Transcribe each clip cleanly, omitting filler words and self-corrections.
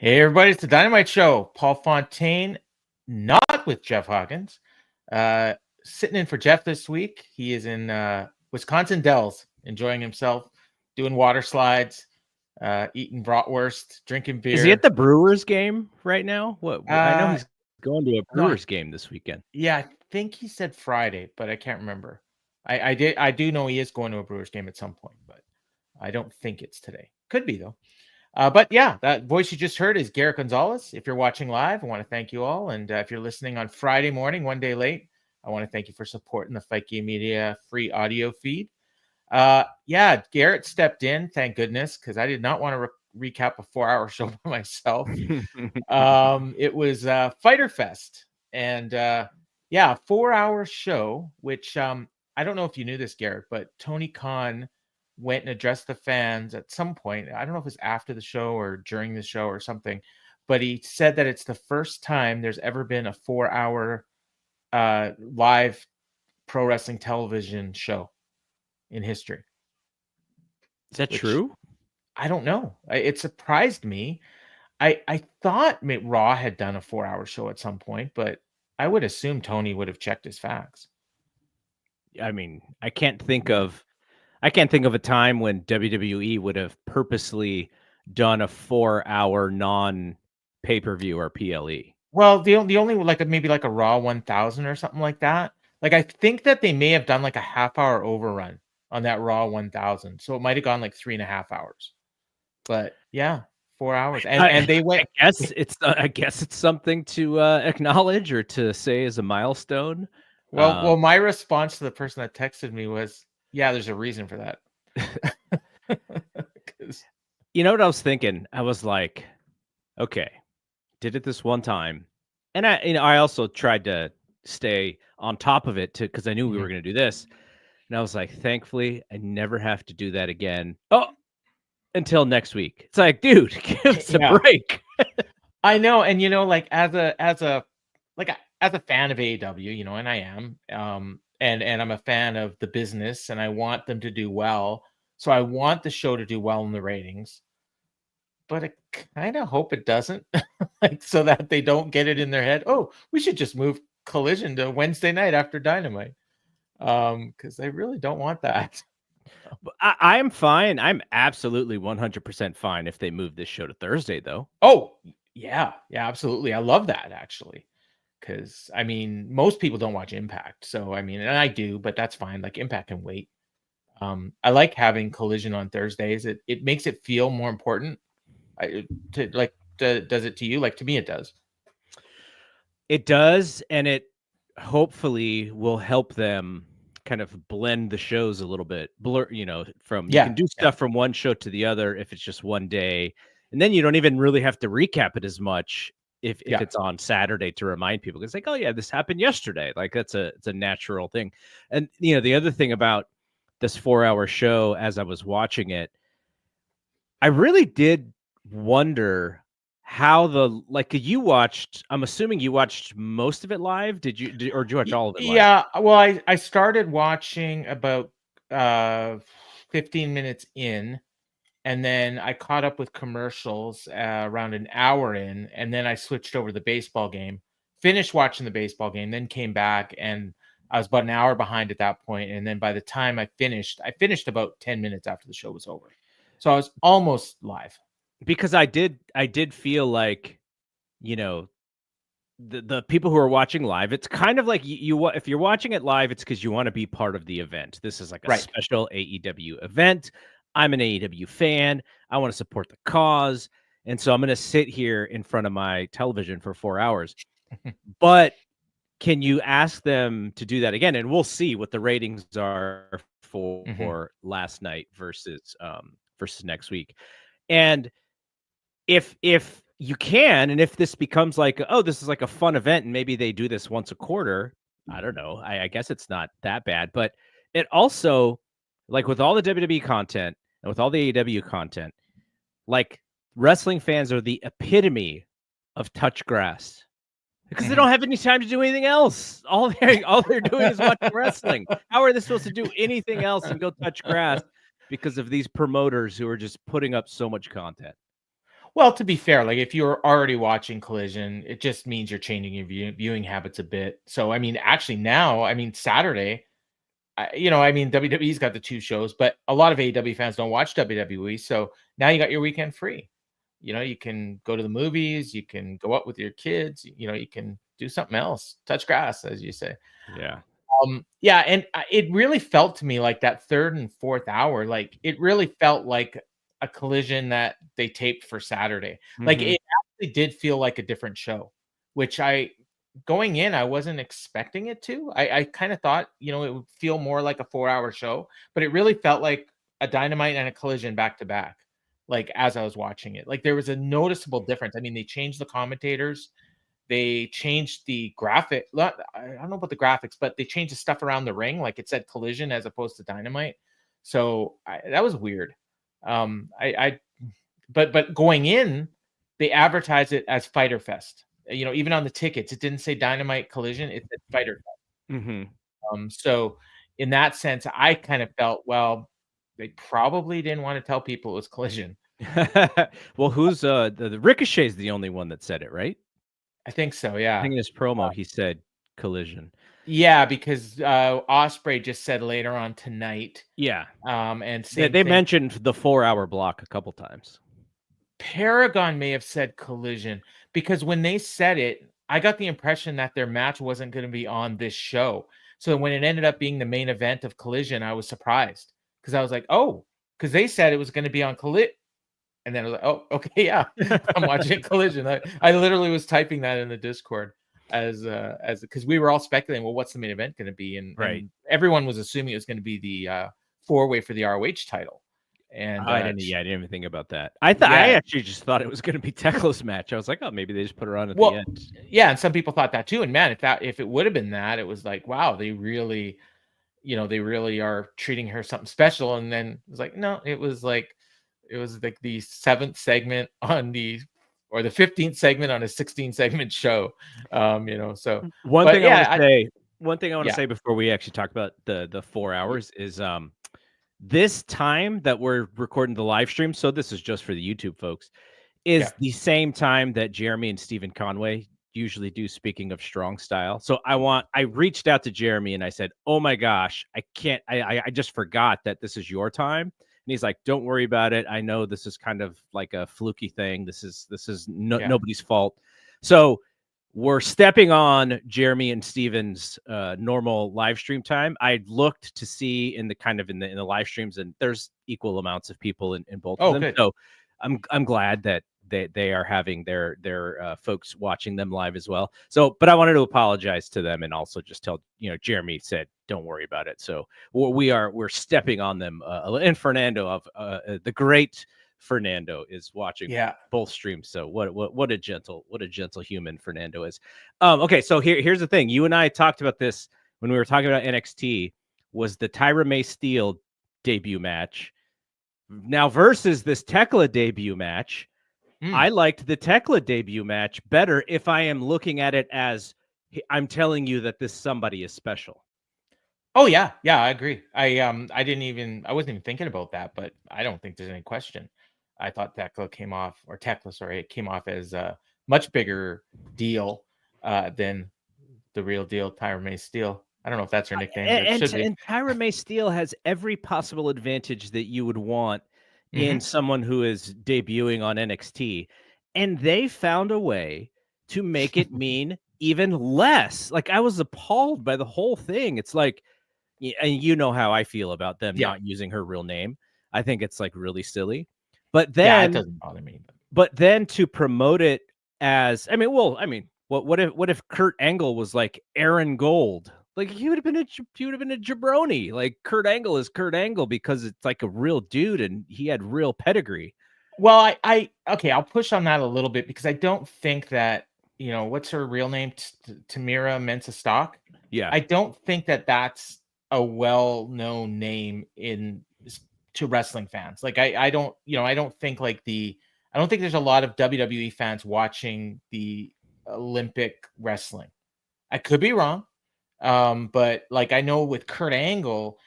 Hey everybody, it's the Dynamite Show. Paul Fontaine, not with Jeff Hawkins. Sitting in for Jeff this week. He is in Wisconsin Dells, enjoying himself, doing water slides, eating bratwurst, drinking beer. Is he at the Brewers game right now? I know he's going to a no, Brewers game this weekend. Yeah, I think he said Friday, but I can't remember. I do know he is going to a Brewers game at some point, but I don't think it's today. Could be though. But yeah, that voice you just heard is Garrett Gonzales. If you're watching live, I want to thank you all. And if you're listening on Friday morning, one day late, I want to thank you for supporting the Fight Game Media free audio feed. Yeah, Garrett stepped in, thank goodness, because I did not want to recap a 4-hour show by myself. It was Fyter Fest. And yeah, 4-hour show, which I don't know if you knew this, Garrett, but Tony Khan went and addressed the fans at some point. I don't know if it was after the show or during the show or something, but he said that it's the first time there's ever been a 4-hour live pro wrestling television show in history. Is that true? I don't know. It surprised me. I thought Raw had done a 4-hour show at some point, but I would assume Tony would have checked his facts. I mean, I can't think of a time when WWE would have purposely done a 4-hour non-pay-per-view or PLE. Well, the only maybe like a Raw 1000 or something like that. Like I think that they may have done like a half-hour overrun on that Raw 1000, so it might have gone like 3.5 hours. But yeah, 4 hours, and they went. I guess it's something to acknowledge or to say as a milestone. Well, my response to the person that texted me was, yeah, there's a reason for that. You know what I was thinking? I was like, okay, did it this one time. And I also tried to stay on top of it because I knew we were going to do this. And I was like, thankfully, I never have to do that again. Oh, until next week. It's like, dude, give us a break. I know. And, like as a fan of AEW, and I am, and I'm a fan of the business and I want them to do well. So I want the show to do well in the ratings, but I kind of hope it doesn't, so that they don't get it in their head. Oh, we should just move Collision to Wednesday night after Dynamite. Because they really don't want that. I am fine. I'm absolutely 100% fine if they move this show to Thursday, though. Oh, yeah, absolutely. I love that, actually. Because, I mean, most people don't watch Impact. So, I mean, and I do, but that's fine. Like, Impact can wait. I like having Collision on Thursdays. It makes it feel more important. Does it to you? Like, to me, it does. It does, and it hopefully will help them kind of blend the shows a little bit. You can do stuff from one show to the other if it's just one day. And then you don't even really have to recap it as much if it's on Saturday to remind people. It's like, oh yeah, this happened yesterday. Like it's a natural thing. And the other thing about this 4-hour show, as I was watching it, I really did wonder how I'm assuming you watched most of it live. Did you watch all of it live? Yeah, well, I started watching about 15 minutes in, and then I caught up with commercials around an hour in, and then I switched over to the baseball game, finished watching the baseball game, then came back, and I was about an hour behind at that point. And then by the time I finished about 10 minutes after the show was over. So I was almost live. Because I did feel like, the people who are watching live, it's kind of like if you're watching it live, it's because you want to be part of the event. This is like a special AEW event. I'm an AEW fan. I want to support the cause. And so I'm going to sit here in front of my television for 4 hours. But can you ask them to do that again? And we'll see what the ratings are for last night versus next week. And if you can, and if this becomes like, oh, this is like a fun event, and maybe they do this once a quarter, I don't know. I guess it's not that bad. But it also, like with all the WWE content and with all the AEW content, like wrestling fans are the epitome of touch grass. Because they don't have any time to do anything else. All they're doing is watching wrestling. How are they supposed to do anything else and go touch grass because of these promoters who are just putting up so much content? Well, to be fair, like if you're already watching Collision, it just means you're changing your viewing habits a bit. So, I mean, actually now, I mean, Saturday, I mean, WWE's got the 2 shows, but a lot of AEW fans don't watch WWE. So now you got your weekend free. You can go to the movies, you can go out with your kids, you can do something else, touch grass, as you say. Yeah. Yeah, and it really felt to me like that third and fourth hour, like it really felt like a Collision that they taped for Saturday. Like Mhm. it actually did feel like a different show, which going in, I wasn't expecting it to. I kind of thought, it would feel more like a 4-hour show, but it really felt like a Dynamite and a Collision back to back. Like as I was watching it, like there was a noticeable difference. I mean, they changed the commentators. They changed the graphic. I don't know about the graphics, but they changed the stuff around the ring. Like it said Collision as opposed to Dynamite. So that was weird. But going in, they advertised it as Fyter Fest. Even on the tickets, it didn't say Dynamite Collision. It said Fyter Fest. Mhm. So in that sense, I kind of felt, well, they probably didn't want to tell people it was Collision. Well, who's the Ricochet's the only one that said it, right? I think so. I Yeah. think in his promo he said Collision. Yeah, because Ospreay just said later on tonight. Yeah. And They, same they thing. mentioned the 4-hour block a couple times. Paragon may have said Collision because when they said it, I got the impression that their match wasn't going to be on this show. So when it ended up being the main event of Collision, I was surprised because I was like, oh, because they said it was going to be on Collision. And then I was like, oh, okay, yeah, I'm watching Collision. I literally was typing that in the Discord as because we were all speculating, well, what's the main event going to be? And everyone was assuming it was going to be the 4-way for the ROH title. And I didn't even think about that. I actually just thought it was going to be Tekla's match. I was like, oh, maybe they just put her on at the end. Yeah, and some people thought that too. And man, if it would have been that, it was like, wow, they really, they really are treating her something special. And then it was like, no, it was like the 7th segment on the 15th segment on a 16-segment show. So one thing I want to Yeah. say before we actually talk about the 4 hours is this time that we're recording the live stream, so this is just for the YouTube folks, is the same time that Jeremy and Stephen Conway usually do, speaking of strong style. So I reached out to Jeremy and I said, oh my gosh, I just forgot that this is your time. And he's like, don't worry about it. I know this is kind of like a fluky thing. This is nobody's fault. So we're stepping on Jeremy and Steven's normal live stream time. I looked to see in the live streams, and there's equal amounts of people in both of them. Good. So I'm glad that they are having their folks watching them live as well. So, but I wanted to apologize to them and also just tell, Jeremy said, don't worry about it. So we're stepping on them. And Fernando of the great Fernando is watching both streams. So what a gentle human Fernando is. Okay, so here's the thing. You and I talked about this when we were talking about NXT, was the Tyra May Steele debut match. Now versus this Tekla debut match. I liked the Tekla debut match better if I am looking at it as I'm telling you that this somebody is special. Oh yeah, I agree. I wasn't even thinking about that, but I don't think there's any question. I thought Tekla came off as a much bigger deal than the real deal, Tyra May Steele. I don't know if that's her nickname, but it should be. And Tyra May Steele has every possible advantage that you would want in someone who is debuting on NXT. And they found a way to make it mean even less. Like, I was appalled by the whole thing. It's like, and you know how I feel about them not using her real name. I think it's like really silly. But then it doesn't bother me. But then to promote it as, what if Kurt Angle was like Aaron Gold? Like, he would have been a jabroni. Like, Kurt Angle is Kurt Angle because it's like a real dude and he had real pedigree. Well, I'll push on that a little bit because I don't think that, what's her real name? Tamira Mensah Stock. Yeah. I don't think that that's a well-known name to wrestling fans. Like, I don't think there's a lot of WWE fans watching the Olympic wrestling. I could be wrong. But like, I know with Kurt Angle,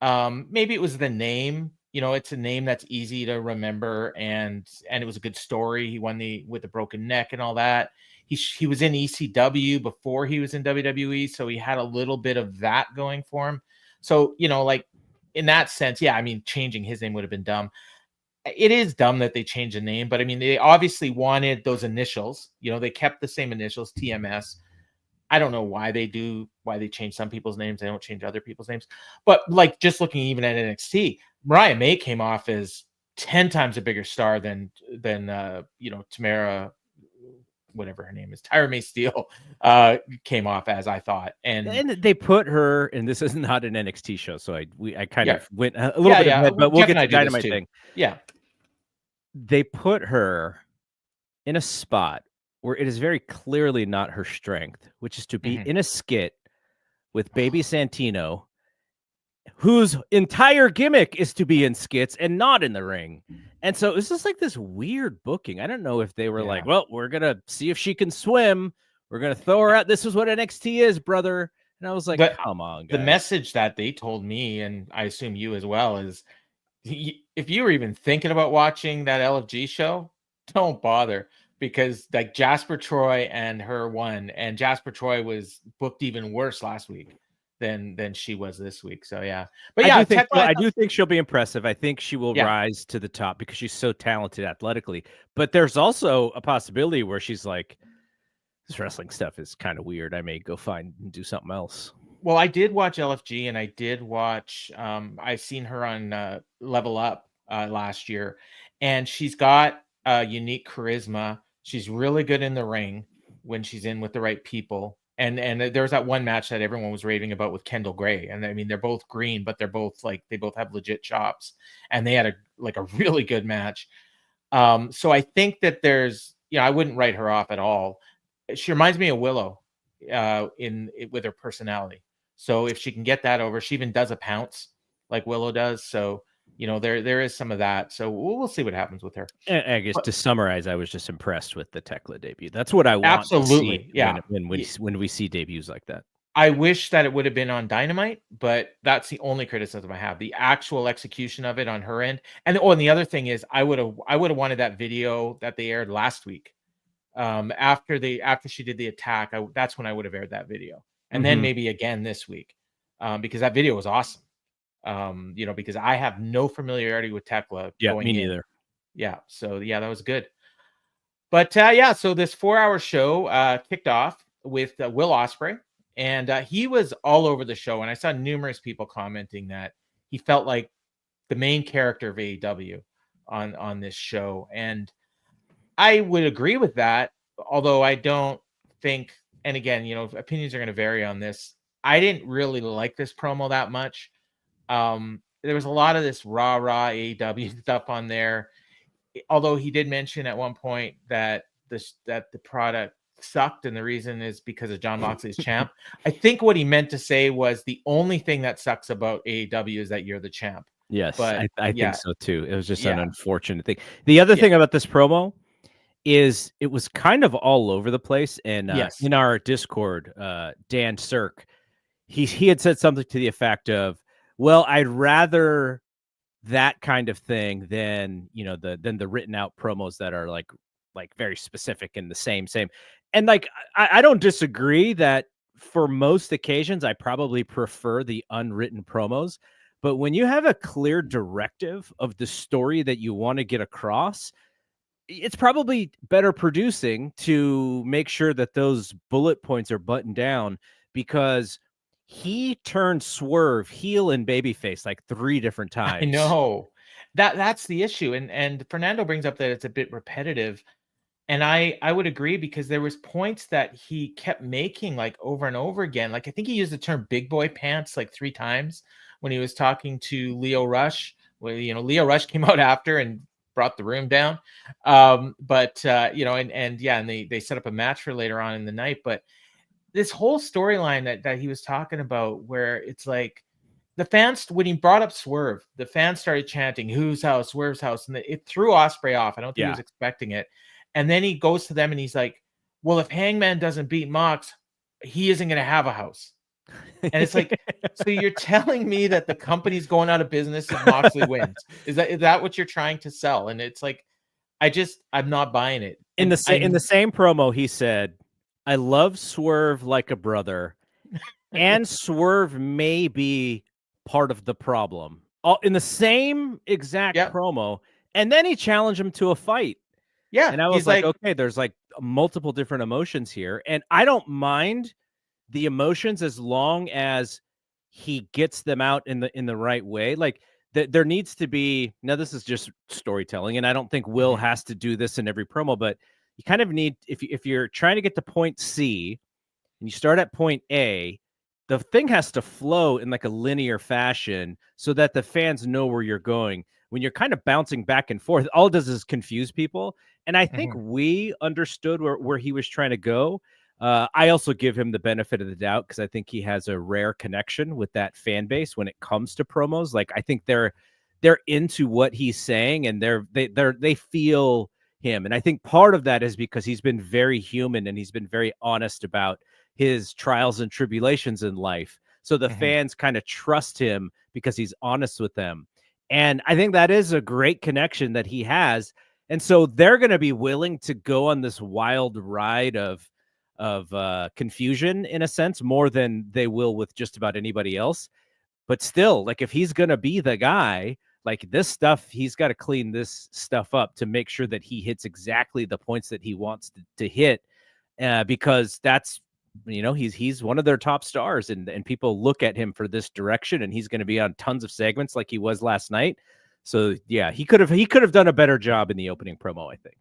maybe it was the name it's a name that's easy to remember, and it was a good story. He won with the broken neck and all that. He was in ECW before he was in WWE, so he had a little bit of that going for him. So, like in that sense, yeah, I mean, changing his name would have been dumb. It is dumb that they changed the name, but I mean, they obviously wanted those initials. They kept the same initials, TMS. I don't know why they change some people's names. They don't change other people's names. But like just looking even at NXT, Mariah May came off as 10 times a bigger star than Tamara, whatever her name is, Tyra May Steele, came off as, I thought. And they put her, and this is not an NXT show, so I kind of went a little bit ahead, but we'll get to the Dynamite thing. Yeah. They put her in a spot where it is very clearly not her strength, which is to be in a skit with Baby Santino, whose entire gimmick is to be in skits and not in the ring. And so it's just like this weird booking. I don't know if they were like, well, we're going to see if she can swim. We're going to throw her out. This is what NXT is, brother. And I was like, come on, guys. The message that they told me, and I assume you as well, is if you were even thinking about watching that LFG show, don't bother. Because like Jasper Troy and her won, and Jasper Troy was booked even worse last week than she was this week. So yeah, but yeah, I do think she'll be impressive. I think she will rise to the top because she's so talented athletically. But there's also a possibility where she's like, this wrestling stuff is kind of weird. I may go find and do something else. Well, I did watch LFG, and I did watch. I've seen her on Level Up last year, and she's got unique charisma. She's really good in the ring when she's in with the right people. And there was that one match that everyone was raving about with Kendall Gray. And I mean, they're both green, but they both have legit chops. And they had a really good match. So I think that there's, I wouldn't write her off at all. She reminds me of Willow with her personality. So if she can get that over, she even does a pounce like Willow does. So there is some of that. So we'll see what happens with her. I guess to summarize, I was just impressed with the Tekla debut. That's what I want. Absolutely. To see when we see debuts like that. I wish that it would have been on Dynamite, but that's the only criticism I have. The actual execution of it on her end. And the other thing is I would have wanted that video that they aired last week. After she did the attack, that's when I would have aired that video. And then maybe again this week. Because that video was awesome. Because I have no familiarity with Tekla. Yeah, me neither. Yeah, so yeah, that was good. But so this 4-hour show kicked off with Will Ospreay, and he was all over the show. And I saw numerous people commenting that he felt like the main character of AEW on this show, and I would agree with that. Although I don't think, and again, opinions are going to vary on this. I didn't really like this promo that much. There was a lot of this rah AEW stuff on there. Although he did mention at one point that the product sucked, and the reason is because of Jon Moxley's champ. I think what he meant to say was the only thing that sucks about AEW is that you're the champ. Yes, but I think so too. It was just an unfortunate thing. The other thing about this promo is it was kind of all over the place. And in our Discord, Dan Cirque, he had said something to the effect of, well, I'd rather that kind of thing than the written out promos that are like very specific and the same. And like, I don't disagree that for most occasions, I probably prefer the unwritten promos, but when you have a clear directive of the story that you want to get across, it's probably better producing to make sure that those bullet points are buttoned down, because he turned Swerve heel and babyface like 3 different times. I know that's the issue. And Fernando brings up that it's a bit repetitive. And I would agree, because there was points that he kept making like over and over again. Like I think he used the term big boy pants like 3 times when he was talking to Leo Rush. Well, Leo Rush came out after and brought the room down. And they set up a match for later on in the night. But this whole storyline that he was talking about, where it's like the fans, when he brought up Swerve, the fans started chanting, "Whose house? Swerve's house," and it threw Ospreay off. I don't think he was expecting it. And then he goes to them and he's like, "Well, if Hangman doesn't beat Mox, he isn't going to have a house." And it's like, so you're telling me that the company's going out of business if Moxley wins? Is that what you're trying to sell? And it's like, I'm not buying it. In And the same promo, he said, "I love Swerve like a brother, and Swerve may be part of the problem." All in the same exact yeah, promo, and then he challenged him to a fight. yeah, And I was he's like, like, okay, there's like multiple different emotions here. And I don't mind the emotions as long as he gets them out in the right way. Like there needs to be, now this is just storytelling, and I don't think Will mhm, has to do this in every promo, but you kind of need, if you're trying to get to point C and you start at point A, the thing has to flow in like a linear fashion so that the fans know where you're going. When you're kind of bouncing back and forth, all it does is confuse people. And I think mhm, we understood where he was trying to go. I also give him the benefit of the doubt because I think he has a rare connection with that fan base when it comes to promos. Like I think they're into what he's saying, and they feel him. And I think part of that is because he's been very human and he's been very honest about his trials and tribulations in life. So the mhm. fans kind of trust him because he's honest with them. And I think that is a great connection that he has. And so they're going to be willing to go on this wild ride of confusion in a sense more than they will with just about anybody else. But still, like if he's going to be the guy, like this stuff, he's got to clean this stuff up to make sure that he hits exactly the points that he wants to hit, because that's, he's one of their top stars, and people look at him for this direction, and he's going to be on tons of segments like he was last night. So yeah, he could have done a better job in the opening promo, I think.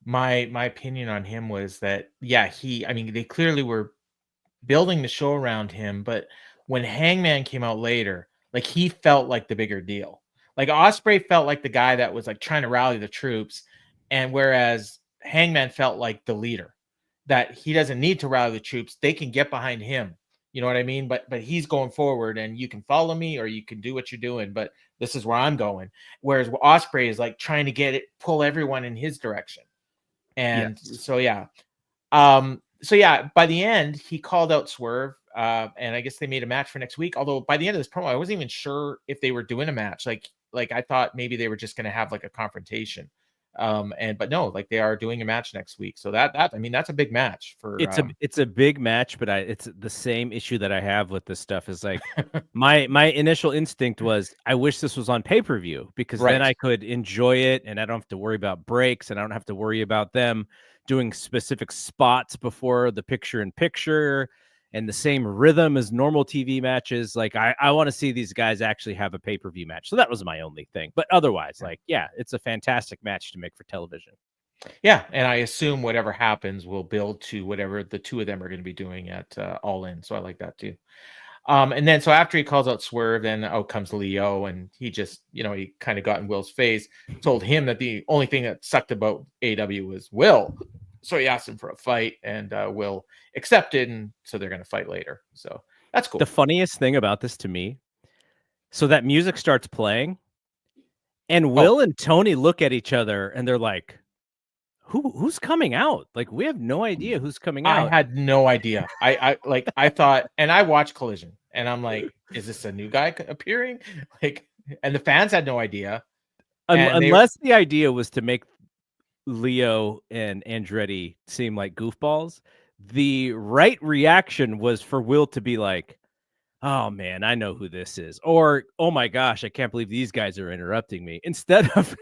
My opinion on him was that, yeah, I mean, they clearly were building the show around him, but when Hangman came out later, like he felt like the bigger deal. Like Ospreay felt like the guy that was like trying to rally the troops, and whereas Hangman felt like the leader, that he doesn't need to rally the troops; they can get behind him. You know what I mean? But he's going forward, and you can follow me or you can do what you're doing, but this is where I'm going. Whereas Ospreay is like trying to pull everyone in his direction, and Yes. so yeah, by the end, he called out Swerve, and I guess they made a match for next week. Although by the end of this promo, I wasn't even sure if they were doing a match. Like I thought maybe they were just going to have like a confrontation. But no, like they are doing a match next week. So that I mean that's a big match for. It's a big match, but it's the same issue that I have with this stuff is like my initial instinct was I wish this was on pay-per-view because then Right. I could enjoy it and I don't have to worry about breaks and I don't have to worry about them doing specific spots before the picture in picture and the same rhythm as normal TV matches. Like I want to see these guys actually have a pay-per-view match. So that was my only thing. But otherwise, like, yeah, it's a fantastic match to make for television. Yeah, and I assume whatever happens will build to whatever the two of them are going to be doing at All In. So I like that too. And then so after he calls out Swerve, then out comes Leo, and he just, he kind of got in Will's face, told him that the only thing that sucked about AW was Will. So he asked him for a fight, and Will accepted, and so they're going to fight later. So that's The cool. funniest thing about this to me, so that music starts playing, and Oh, Will and Tony look at each other and they're like, who's coming out? Like, we have no idea who's coming I out. had no idea. I thought, and I watched Collision, and I'm like, is this a new guy appearing? Like, and the fans had no idea, and they Unless the idea was to make Leo and Andretti seem like goofballs, the right reaction was for Will to be like, oh man, I know who this is. Or, oh my gosh, I can't believe these guys are interrupting me. Instead of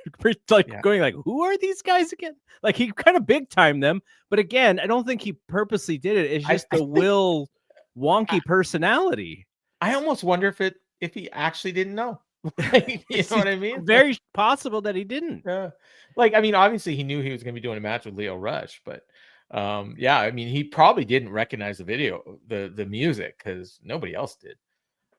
like yeah. going like, who are these guys again? Like he kind of big timed them. But again, I don't think he purposely did it. It's I just the Will I, wonky personality. I almost wonder if he actually didn't know. Like, you know It's what I mean? very possible that he didn't. Like, I mean, obviously he knew he was going to be doing a match with Leo Rush, but yeah, I mean, he probably didn't recognize the video, the music, because nobody else did.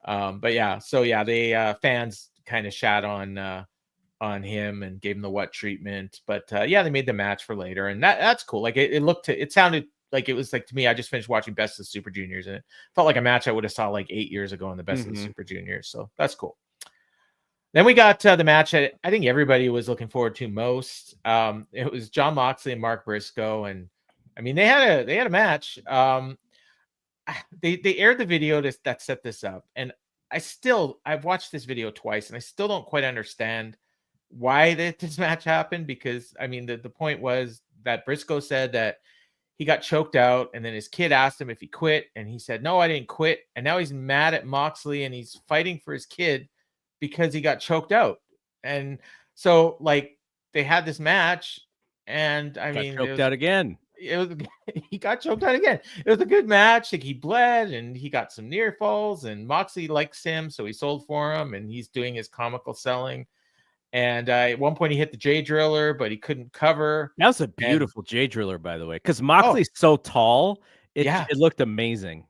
But yeah, so yeah, they fans kind of shat on him and gave him the what treatment. But yeah, they made the match for later, and that's cool. Like it sounded like it was like, to me, I just finished watching Best of the Super Juniors, and it felt like a match I would have saw like 8 years ago in the Best of the Super Juniors. So that's cool. Then we got the match that I think everybody was looking forward to most. It was Jon Moxley and Mark Briscoe, and I mean they had a match. they aired the video that set this up, and I've watched this video twice, and I still don't quite understand why this match happened, because I mean the point was that Briscoe said that he got choked out, and then his kid asked him if he quit, and he said, no, I didn't quit. And now he's mad at Moxley, and he's fighting for his kid because he got choked out. And so, like, they had this match, and I mean, choked out again. It was he got choked out again. It was a good match. Like, he bled, and he got some near falls, and Moxley likes him, so he sold for him, and he's doing his comical selling. And at one point, he hit the J Driller, but he couldn't cover. That was a beautiful J Driller, by the way, because Moxley's so tall. It looked amazing.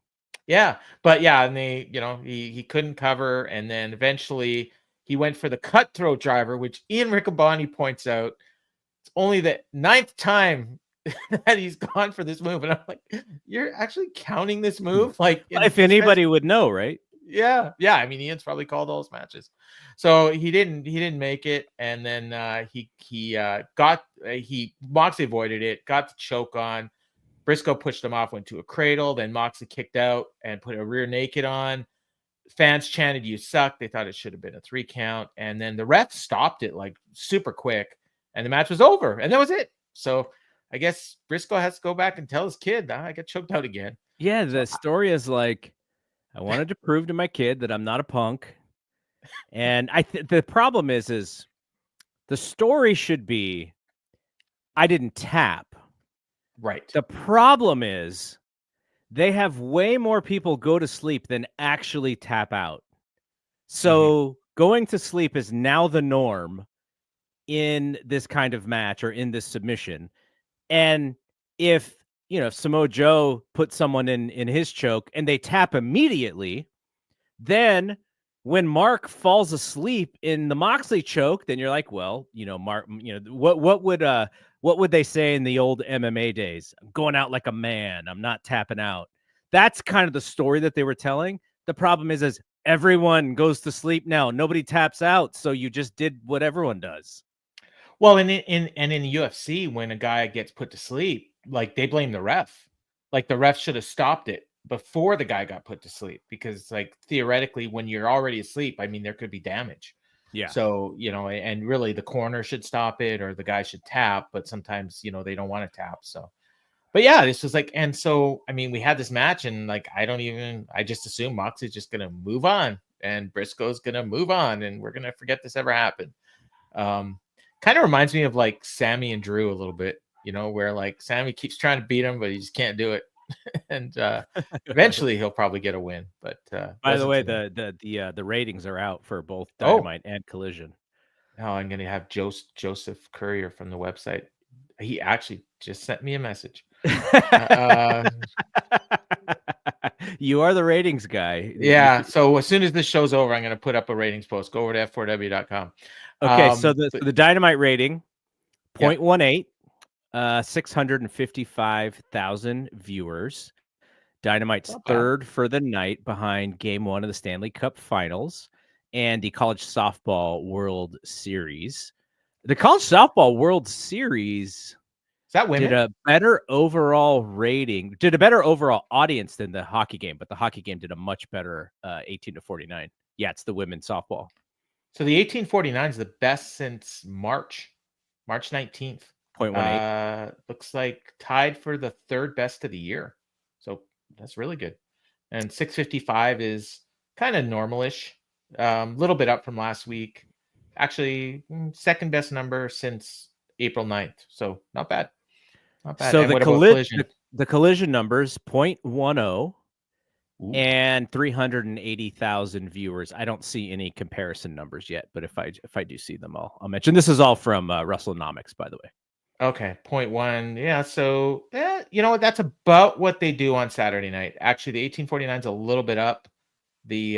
Yeah, but yeah, and he couldn't cover, and then eventually he went for the cutthroat driver, which Ian Riccaboni points out it's only the 9th time that he's gone for this move, and I'm like, you're actually counting this move? Like, if anybody would know, right? Yeah. I mean, Ian's probably called all his matches, so he didn't make it, and then Moxley avoided it, got the choke on. Briscoe pushed him off, went to a cradle, then Moxley kicked out and put a rear naked on. Fans chanted, "You suck." They thought it should have been a 3 count, and then the ref stopped it like super quick, and the match was over, and that was it. So I guess Briscoe has to go back and tell his kid, I got choked out again. Yeah, the story is like, I wanted to prove to my kid that I'm not a punk. And the problem is the story should be, I didn't tap. Right. The problem is they have way more people go to sleep than actually tap out. So going to sleep is now the norm in this kind of match or in this submission. And if Samoa Joe puts someone in his choke and they tap immediately, then when Mark falls asleep in the Moxley choke, then you're like, well, Mark, what would they say in the old MMA days? I'm going out like a man. I'm not tapping out. That's kind of the story that they were telling. The problem is everyone goes to sleep now. Nobody taps out. So you just did what everyone does. Well, in the UFC, when a guy gets put to sleep, like, they blame the ref. Like, the ref should have stopped it before the guy got put to sleep, because, like, theoretically, when you're already asleep, I mean, there could be damage. Yeah. So, and really the corner should stop it, or the guy should tap, but sometimes, they don't want to tap. So, but yeah, this was like, and so, I mean, we had this match, and like, I just assume Moxley's just going to move on, and Briscoe's going to move on, and we're going to forget this ever happened. Kind of reminds me of like Sammy and Drew a little bit, where like Sammy keeps trying to beat him, but he just can't do it. And eventually he'll probably get a win. But by the way, the ratings are out for both Dynamite and Collision. Oh, I'm gonna have Joseph Courier from the website. He actually just sent me a message. You are the ratings guy. Yeah. So as soon as this show's over, I'm gonna put up a ratings post. Go over to f4w.com. Okay, so the Dynamite rating, 0.18, 655,000 viewers. Dynamite's third for the night, behind Game 1 of the Stanley Cup Finals and the College Softball World Series. The College Softball World Series did a better overall rating, did a better overall audience than the hockey game, but the hockey game did a much better 18-49. Yeah, it's the women's softball. So the 1849 is the best since March 19th. 0.18. Looks like tied for the third best of the year. So that's really good. And 655 is kind of normalish. Little bit up from last week. Actually, second best number since April 9th. So not bad. Not bad. So and the collision numbers, 0.10. And 380,000 viewers. I don't see any comparison numbers yet, but if I do see them, I'll mention. This is all from WrestleNomics, by the way. Okay, 0.1. Yeah, so that's about what they do on Saturday night. Actually, the 1849 is a little bit up. The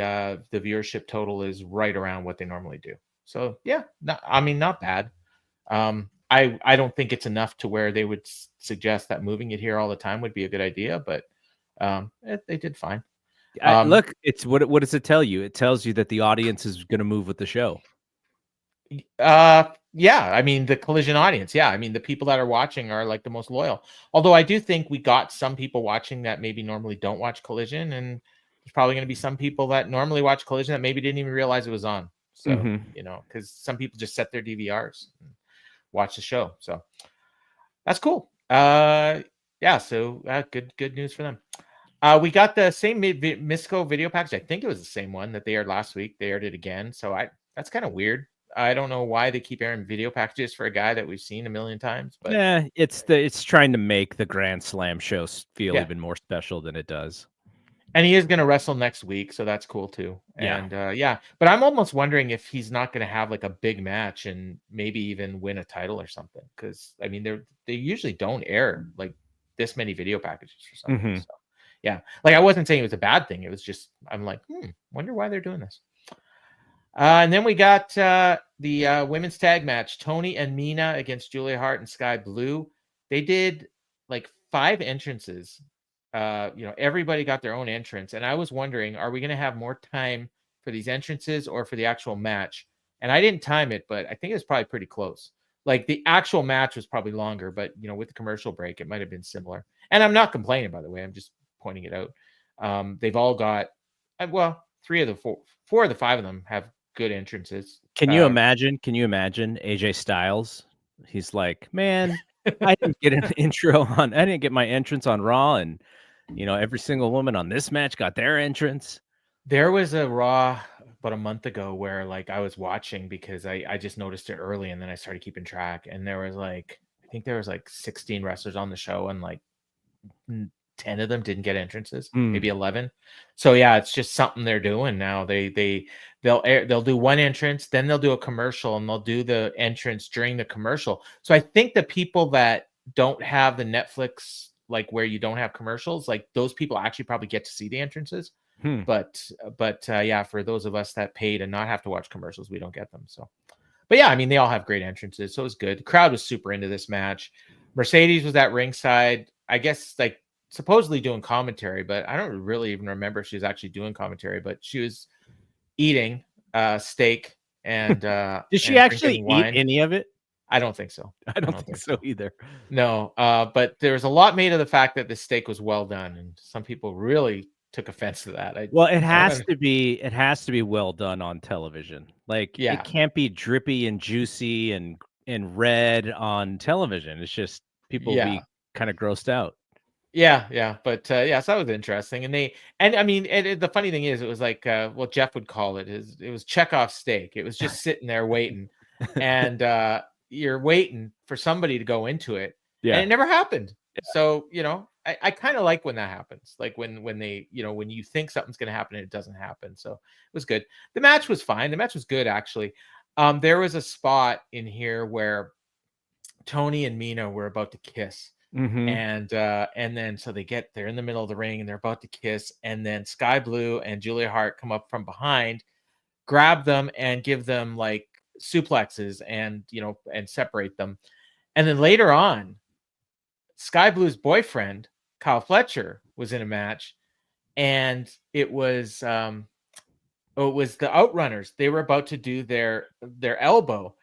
viewership total is right around what they normally do. So yeah, not bad. I don't think it's enough to where they would suggest that moving it here all the time would be a good idea, but they did fine. Look, it's what does it tell you? It tells you that the audience is going to move with the show. Yeah, I mean the Collision audience. Yeah, I mean the people that are watching are like the most loyal. Although I do think we got some people watching that maybe normally don't watch Collision, and there's probably going to be some people that normally watch Collision that maybe didn't even realize it was on. So because some people just set their DVRs and watch the show. So that's cool. Yeah. So good news for them. We got the same Misco video package. I think it was the same one that they aired last week. They aired it again. So that's kind of weird. I don't know why they keep airing video packages for a guy that we've seen a million times, but yeah, it's trying to make the Grand Slam shows feel even more special than it does. And he is going to wrestle next week, so that's cool too. Yeah. And but I'm almost wondering if he's not going to have like a big match and maybe even win a title or something. Because I mean, they usually don't air like this many video packages or something. So yeah, like I wasn't saying it was a bad thing. It was just I'm like, wonder why they're doing this. And then we got the women's tag match, Toni and Mina against Julia Hart and Skye Blue. They did like 5 entrances. Everybody got their own entrance. And I was wondering, are we going to have more time for these entrances or for the actual match? And I didn't time it, but I think it was probably pretty close. Like the actual match was probably longer, but with the commercial break, it might have been similar. And I'm not complaining, by the way. I'm just pointing it out. They've all got, 3 of the 4 of the 5 of them have good entrances. Can you imagine AJ Styles? He's like, man, I didn't get an I didn't get my entrance on Raw, and every single woman on this match got their entrance. There was a Raw about a month ago where like I was watching because I just noticed it early, and then I started keeping track, and there was like I think there was like 16 wrestlers on the show, and like 10 of them didn't get entrances, maybe 11. So yeah, it's just something they're doing now. They'll do one entrance, then they'll do a commercial, and they'll do the entrance during the commercial. So I think the people that don't have the Netflix, like where you don't have commercials, like those people actually probably get to see the entrances. But yeah, for those of us that paid and not have to watch commercials, we don't get them. So, but yeah, I mean, they all have great entrances, so it was good. The crowd was super into this match. Mercedes was at ringside, I guess, like supposedly doing commentary, but I don't really even remember if she was actually doing commentary, but she was eating steak and did she actually eat any of it? I don't think so. I don't think so either. No, but there was a lot made of the fact that the steak was well done, and some people really took offense to that. It has to be well done on television. Like it can't be drippy and juicy and red on television. It's just people will be kind of grossed out. Yeah, but so that was interesting. And I mean, the funny thing is, it was like what Jeff would call it was Chekhov steak. It was just sitting there waiting, and you're waiting for somebody to go into it, and it never happened. So I kind of like when that happens, like when they when you think something's going to happen and it doesn't happen. So it was good. The match was fine. The match was good actually. There was a spot in here where Toni and Mina were about to kiss. And then so they're in the middle of the ring and they're about to kiss, and then Skye Blue and Julia Hart come up from behind, grab them and give them like suplexes and and separate them. And then later on, Skye Blue's boyfriend Kyle Fletcher was in a match, and it was the Outrunners. They were about to do their elbow.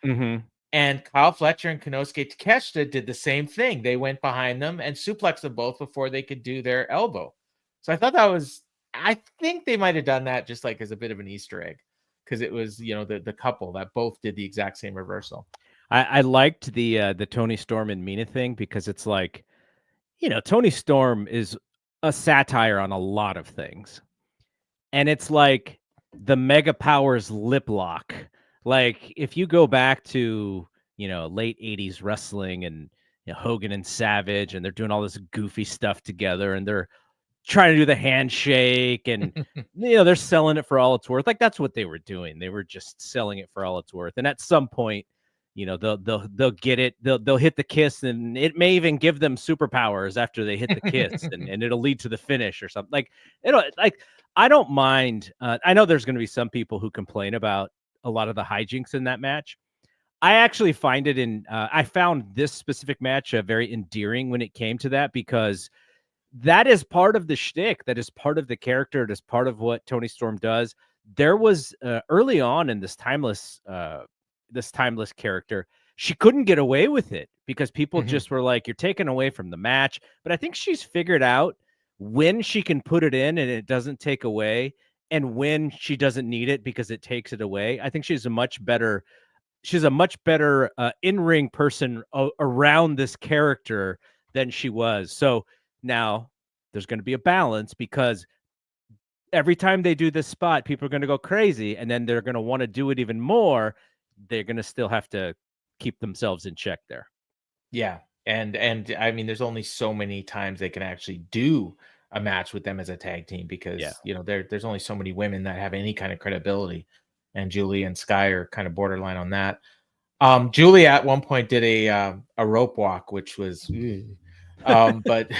And Kyle Fletcher and Konosuke Takeshita did the same thing. They went behind them and suplexed them both before they could do their elbow. So I thought I think they might have done that just like as a bit of an Easter egg, because it was, the couple that both did the exact same reversal. I liked the Toni Storm and Mina thing, because it's like, Toni Storm is a satire on a lot of things. And it's like the Mega Powers lip lock. Like if you go back to, late 80s wrestling and Hogan and Savage, and they're doing all this goofy stuff together, and they're trying to do the handshake, and they're selling it for all it's worth. Like that's what they were doing. They were just selling it for all it's worth. And at some point, they'll get it. They'll hit the kiss, and it may even give them superpowers after they hit the kiss, and it'll lead to the finish or something. I don't mind. I know there's going to be some people who complain about a lot of the hijinks in that match. I actually find it I found this specific match very endearing when it came to that, because that is part of the shtick. That is part of the character. It is part of what Toni Storm does. There was early on in this Timeless this timeless character. She couldn't get away with it because people just were like, you're taken away from the match. But I think she's figured out when she can put it in and it doesn't take away, and when she doesn't need it because it takes it away. I think she's a much better in-ring person around this character than she was. So now there's going to be a balance, because every time they do this spot, people are going to go crazy, and then they're going to want to do it even more. They're going to still have to keep themselves in check there. Yeah. And I mean, there's only so many times they can actually do a match with them as a tag team, because, you know, there's only so many women that have any kind of credibility. And Julia and Skye are kind of borderline on that. Julia at one point did a rope walk, which was, but,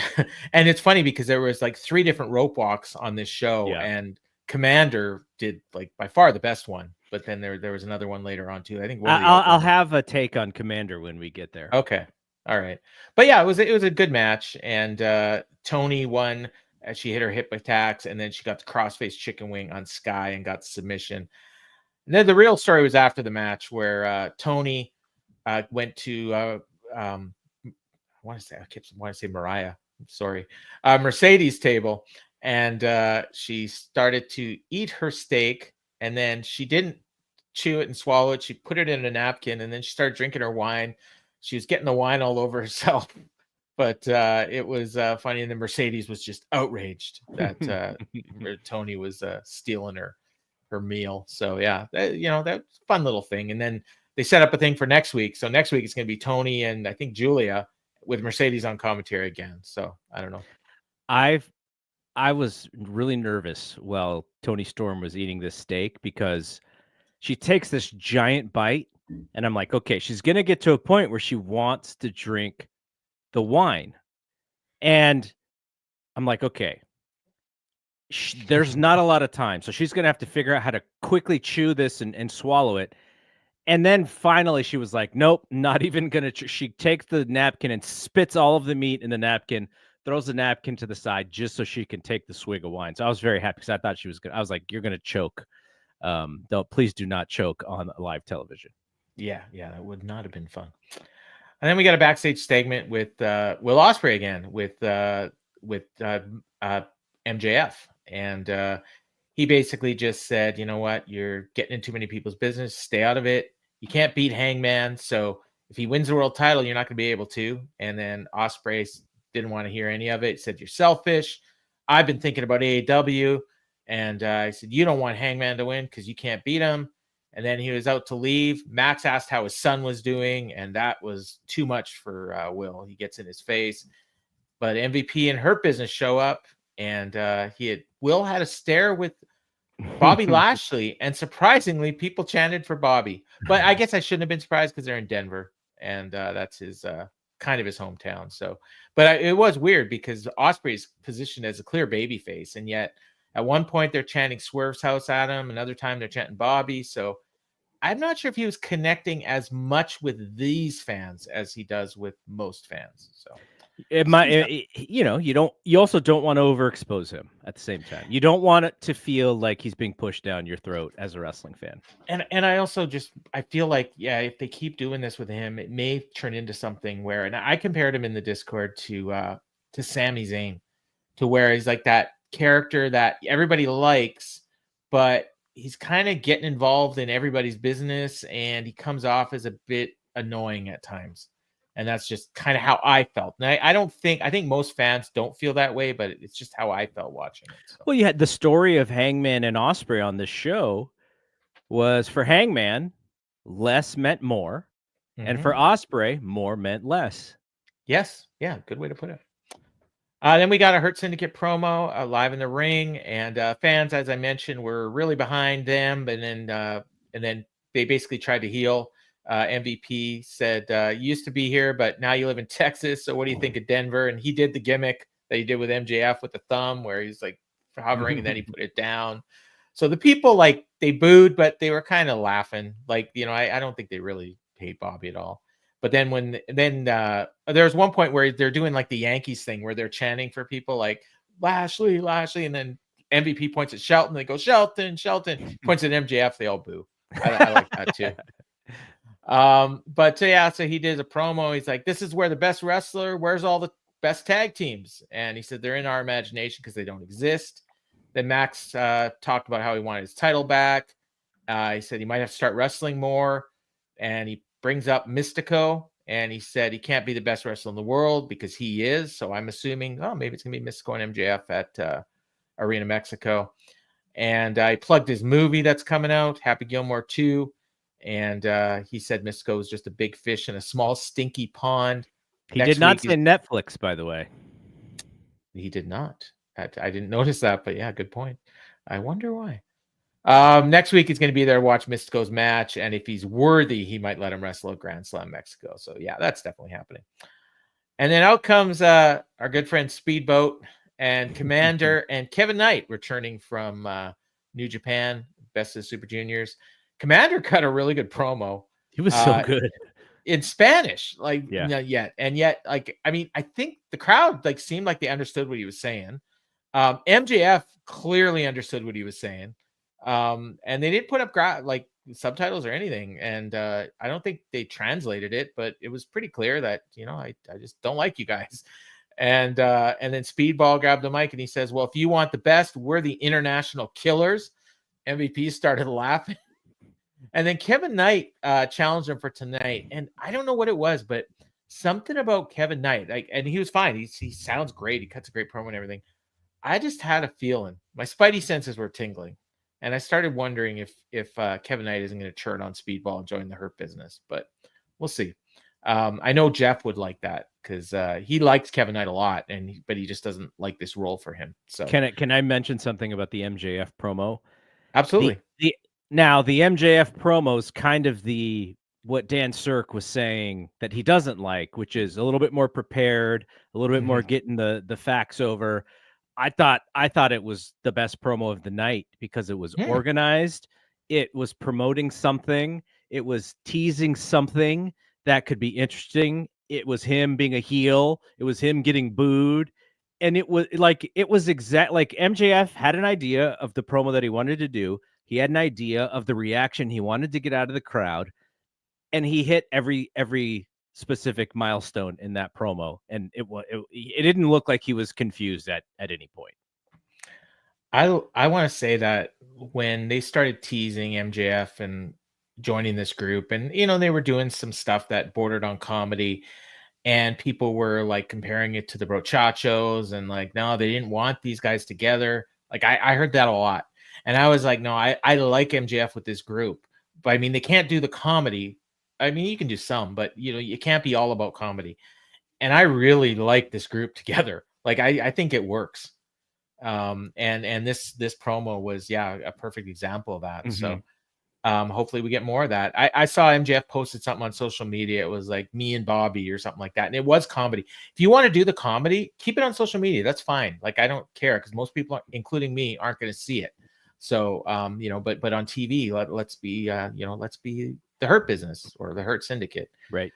and it's funny because there was like 3 different rope walks on this show, and Commander did like by far the best one. But then there was another one later on too. I think I'll have a take on Commander when we get there. Okay. All right. But yeah, it was a good match. And Toni won as she hit her hip attacks, and then she got the crossface chicken wing on Skye and got the submission. And then the real story was after the match, where Toni went to I want to say Mariah. Sorry, Mercedes' table, and she started to eat her steak, and then she didn't chew it and swallow it. She put it in a napkin, and then she started drinking her wine. She was getting the wine all over herself. But it was funny, and then Mercedes was just outraged that Toni was stealing her meal. So yeah, you know, that's a fun little thing. And then they set up a thing for next week. So next week it's going to be Toni and I think Julia with Mercedes on commentary again. So I don't know. I was really nervous while Toni Storm was eating this steak, because she takes this giant bite, and I'm like, okay, she's going to get to a point where she wants to drink the wine. And I'm like, okay, there's not a lot of time. So she's going to have to figure out how to quickly chew this and swallow it. And then finally she was like, nope, not even going to. She takes the napkin and spits all of the meat in the napkin, throws the napkin to the side just so she can take the swig of wine. So I was very happy, because I thought she was going to, I was like, you're going to choke. Please do not choke on live television. Yeah, that would not have been fun. And then we got a backstage segment with Will Ospreay again with MJF, and he basically just said, you know what, you're getting in too many people's business. Stay out of it. You can't beat Hangman, so if he wins the world title, you're not going to be able to. And then Ospreay didn't want to hear any of it. He said, you're selfish. I've been thinking about AEW, and I said, you don't want Hangman to win because you can't beat him. And then he was out to leave. Max asked how his son was doing, and that was too much for Will. He gets in his face. But MVP and Hurt Business show up, and Will had a stare with Bobby Lashley, and surprisingly, people chanted for Bobby. But I guess I shouldn't have been surprised because they're in Denver, and that's his kind of his hometown. So, but it was weird because Ospreay's positioned as a clear babyface, and yet at one point they're chanting Swerve's house at him, another time they're chanting Bobby. So I'm not sure if he was connecting as much with these fans as he does with most fans. So it might, you also don't want to overexpose him at the same time. You don't want it to feel like he's being pushed down your throat as a wrestling fan. And I also I feel like, if they keep doing this with him, it may turn into something where, and I compared him in the Discord to Sami Zayn, to where he's like that character that everybody likes, but he's kind of getting involved in everybody's business, and he comes off as a bit annoying at times. And that's just kind of how I felt. And I think most fans don't feel that way, but it's just how I felt watching it. So. Well, you had the story of Hangman and Ospreay on this show was, for Hangman, less meant more. Mm-hmm. And for Ospreay, more meant less. Yes. Yeah. Good way to put it. Then we got a Hurt Syndicate promo live in the ring, and fans, as I mentioned, were really behind them. And then they basically tried to heel. MVP said, you used to be here, but now you live in Texas. So what do you think of Denver? And he did the gimmick that he did with MJF with the thumb, where he's like hovering and then he put it down. So the people, like, they booed, but they were kind of laughing. Like, I don't think they really hate Bobby at all. But then there's one point where they're doing like the Yankees thing where they're chanting for people like Lashley, and then MVP points at Shelton. They go, Shelton. Points at MJF. They all boo. I like that too. But yeah, so he did a promo. He's like, this is where the best wrestler, where's all the best tag teams? And he said, they're in our imagination because they don't exist. Then Max talked about how he wanted his title back. He said he might have to start wrestling more. And he brings up Mystico. And he said he can't be the best wrestler in the world because he is. So I'm assuming, maybe it's going to be Mystico and MJF at Arena Mexico. And I plugged his movie that's coming out, Happy Gilmore 2. And he said Mystico is just a big fish in a small, stinky pond. He did not say Netflix, by the way. He did not. I didn't notice that, but yeah, good point. I wonder why. Next week he's going to be there to watch Mystico's match, and if he's worthy, he might let him wrestle at Grand Slam Mexico. So yeah, that's definitely happening. And then out comes our good friend Speedboat and Commander and Kevin Knight returning from New Japan, Best of the Super Juniors. Commander cut a really good promo. He was so good in Spanish, like not yet, and yet, like, I mean, I think the crowd like seemed like they understood what he was saying. MJF clearly understood what he was saying, and they didn't put up like subtitles or anything, and I don't think they translated it, but it was pretty clear that I just don't like you guys. And then Speedball grabbed the mic and he says, "Well, if you want the best, we're the international killers." MVP started laughing. And then Kevin Knight challenged him for tonight. And I don't know what it was, but something about Kevin Knight, and he was fine. He sounds great. He cuts a great promo and everything. I just had a feeling. My spidey senses were tingling. And I started wondering if Kevin Knight isn't going to turn on Speedball and join the Hurt Business. But we'll see. I know Jeff would like that because he likes Kevin Knight a lot, but he just doesn't like this role for him. So can I mention something about the MJF promo? Absolutely. Now, the MJF promo is kind of what Dan Cirque was saying that he doesn't like, which is a little bit more prepared, a little bit more getting the facts over. I thought it was the best promo of the night because it was organized. It was promoting something. It was teasing something that could be interesting. It was him being a heel. It was him getting booed. And it was exact, like MJF had an idea of the promo that he wanted to do. He had an idea of the reaction he wanted to get out of the crowd, and he hit every specific milestone in that promo. And it didn't look like he was confused at any point. I want to say that when they started teasing MJF and joining this group, and they were doing some stuff that bordered on comedy, and people were like comparing it to the Brochachos, and like, no, they didn't want these guys together. Like I heard that a lot. And I was like, no, I like MJF with this group. But I mean, they can't do the comedy. I mean, you can do some, but you can't be all about comedy. And I really like this group together. Like I think it works. And this promo was a perfect example of that. So hopefully we get more of that. I saw MJF posted something on social media. It was like me and Bobby or something like that. And it was comedy. If you want to do the comedy, keep it on social media. That's fine. Like, I don't care because most people, including me, aren't going to see it. So, but on TV, let's be the Hurt Business or the Hurt Syndicate. Right.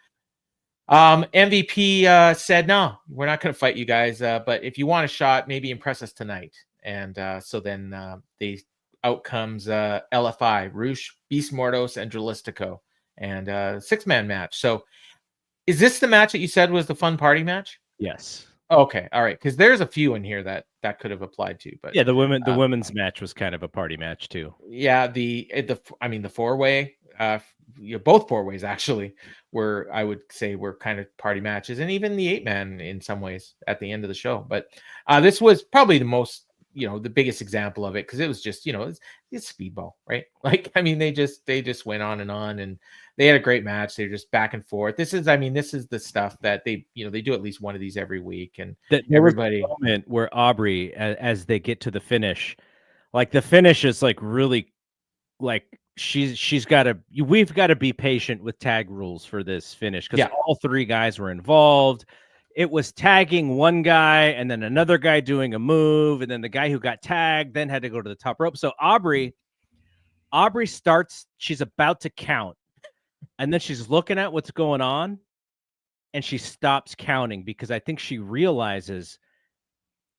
MVP said, no, we're not going to fight you guys. But if you want a shot, maybe impress us tonight. And so then out comes LFI, Roosh, Beast Mordos, and Dralistico, and 6-man match. So is this the match that you said was the fun party match? Yes. Okay. All right. Because there's a few in here that could have applied to, but the women's match was kind of a party match too. Yeah. The 4-way, both 4-ways actually were, I would say, were kind of party matches, and even the 8-man in some ways at the end of the show. But this was probably the most, the biggest example of it, because it was just, it's Speedball, right? Like, I mean, they just went on, and they had a great match. They're just back and forth. This is the stuff that they do at least one of these every week. And everybody, was a moment where Aubrey, as they get to the finish, like the finish is like really, like we've got to be patient with tag rules for this finish, because all three guys were involved. It was tagging one guy and then another guy doing a move, and then the guy who got tagged then had to go to the top rope. So Aubrey starts, she's about to count, and then she's looking at what's going on, and she stops counting because I think she realizes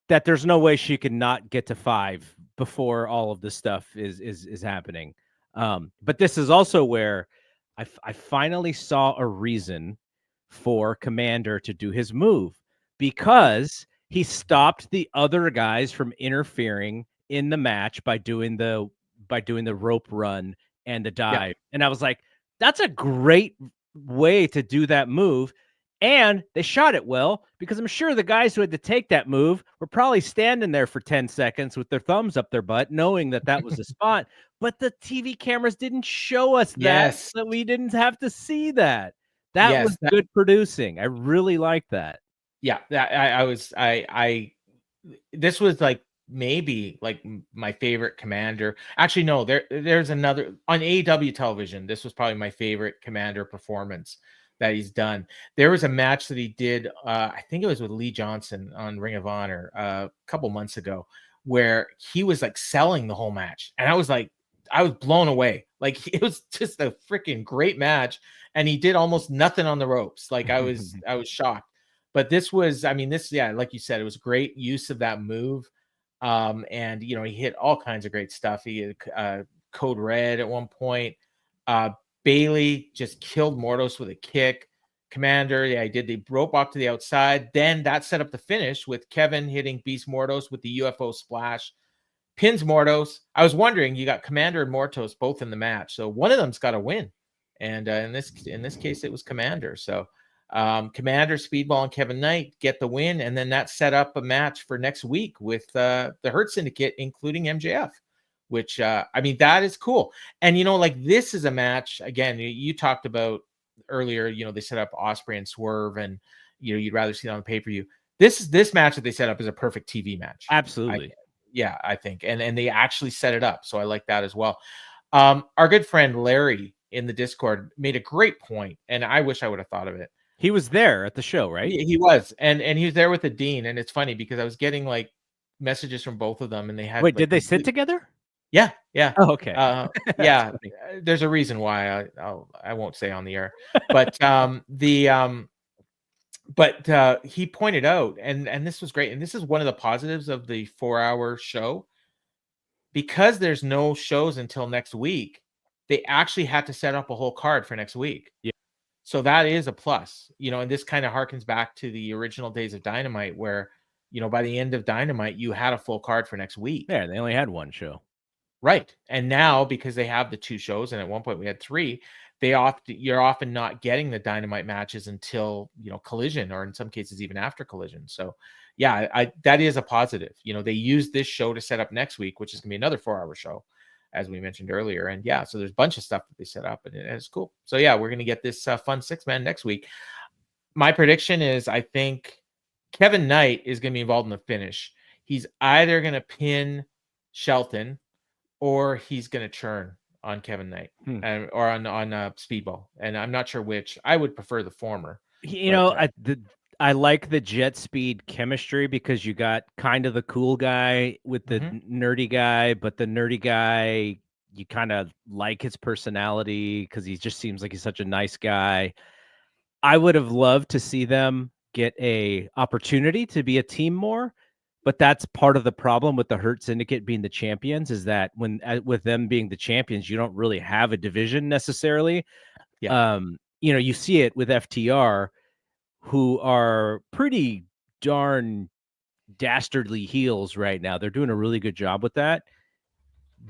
that there's no way she could not get to 5 before all of this stuff is happening. But this is also where I finally saw a reason for Commander to do his move, because he stopped the other guys from interfering in the match by doing the rope run and the dive. And I was like, that's a great way to do that move. And they shot it well, because I'm sure the guys who had to take that move were probably standing there for 10 seconds with their thumbs up their butt, knowing that that was a spot. But the TV cameras didn't show us that, Yes. so we didn't have to see that. That Yes, was good producing. I really liked that. Yeah, this was like maybe like my favorite Commander. Actually, no, there's another on AEW television. This was probably my favorite Commander performance that he's done. There was a match that he did, I think it was with Lee Johnson on Ring of Honor a couple months ago, where he was like selling the whole match, and I was blown away. Like, it was just a freaking great match, and he did almost nothing on the ropes. Like, I was shocked. But this was, I mean, like you said, it was great use of that move. And he hit all kinds of great stuff. He had Code Red at one point. Bailey just killed Mordos with a kick. Commander, he did the rope walk to the outside. Then that set up the finish with Kevin hitting Beast Mordos with the UFO splash. Pins Mordos. I was wondering, you got Commander and Mortos both in the match, so one of them's got to win. And in this case, it was Commander. So Commander, Speedball, and Kevin Knight get the win, and then that set up a match for next week with the Hurt Syndicate, including MJF, which I mean, that is cool. And like, this is a match, again, you talked about earlier, they set up Ospreay and Swerve, and you'd rather see it on the pay-per-view. This match that they set up is a perfect TV match. Absolutely. I think, and they actually set it up, so I like that as well. Our good friend Larry in the Discord made a great point, and I wish I would have thought of it. He was there at the show, right? He was, and he was there with the Dean, and it's funny because I was getting like messages from both of them, and they had. Wait, did they sit together? Yeah. Oh, okay. Yeah. There's a reason why I won't say on the air, but he pointed out, and this was great, and this is one of the positives of the 4-hour show, because there's no shows until next week. They actually had to set up a whole card for next week. Yeah. So that is a plus, and this kind of harkens back to the original days of Dynamite, where, by the end of Dynamite, you had a full card for next week. Yeah, they only had one show. Right. And now, because they have the 2 shows, and at one point we had 3, you're often not getting the Dynamite matches until, Collision, or in some cases even after Collision. So yeah, that is a positive. They use this show to set up next week, which is gonna be another 4-hour show, as we mentioned earlier. And yeah, so there's a bunch of stuff that they set up, and it's cool. So yeah, we're going to get this fun 6-man next week. My prediction is, I think Kevin Knight is going to be involved in the finish. He's either going to pin Shelton, or he's going to churn on Kevin Knight, or on Speedball. And I'm not sure which. I would prefer the former. I like the jet speed chemistry, because you got kind of the cool guy with the nerdy guy, but the nerdy guy, you kind of like his personality because he just seems like he's such a nice guy. I would have loved to see them get a opportunity to be a team more, but that's part of the problem with the Hurt Syndicate being the champions, is that with them being the champions, you don't really have a division necessarily. Yeah. You see it with FTR, who are pretty darn dastardly heels right now. They're doing a really good job with that.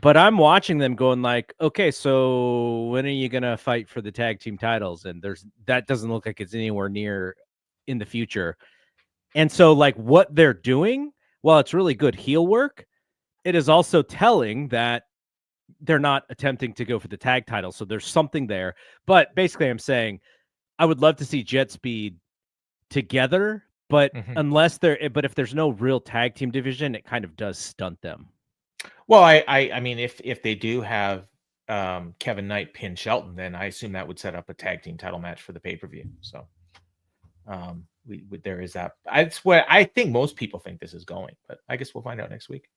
But I'm watching them going like, okay, so when are you going to fight for the tag team titles? And that doesn't look like it's anywhere near in the future. And so, like, what they're doing, while it's really good heel work, it is also telling that they're not attempting to go for the tag title. So there's something there. But basically, I'm saying I would love to see Jet Speed together, but if there's no real tag team division, it kind of does stunt them. Well, I mean, if they do have Kevin Knight pin Shelton, then I assume that would set up a tag team title match for the pay-per-view. So there is that. I think most people think this is going, but I guess we'll find out next week.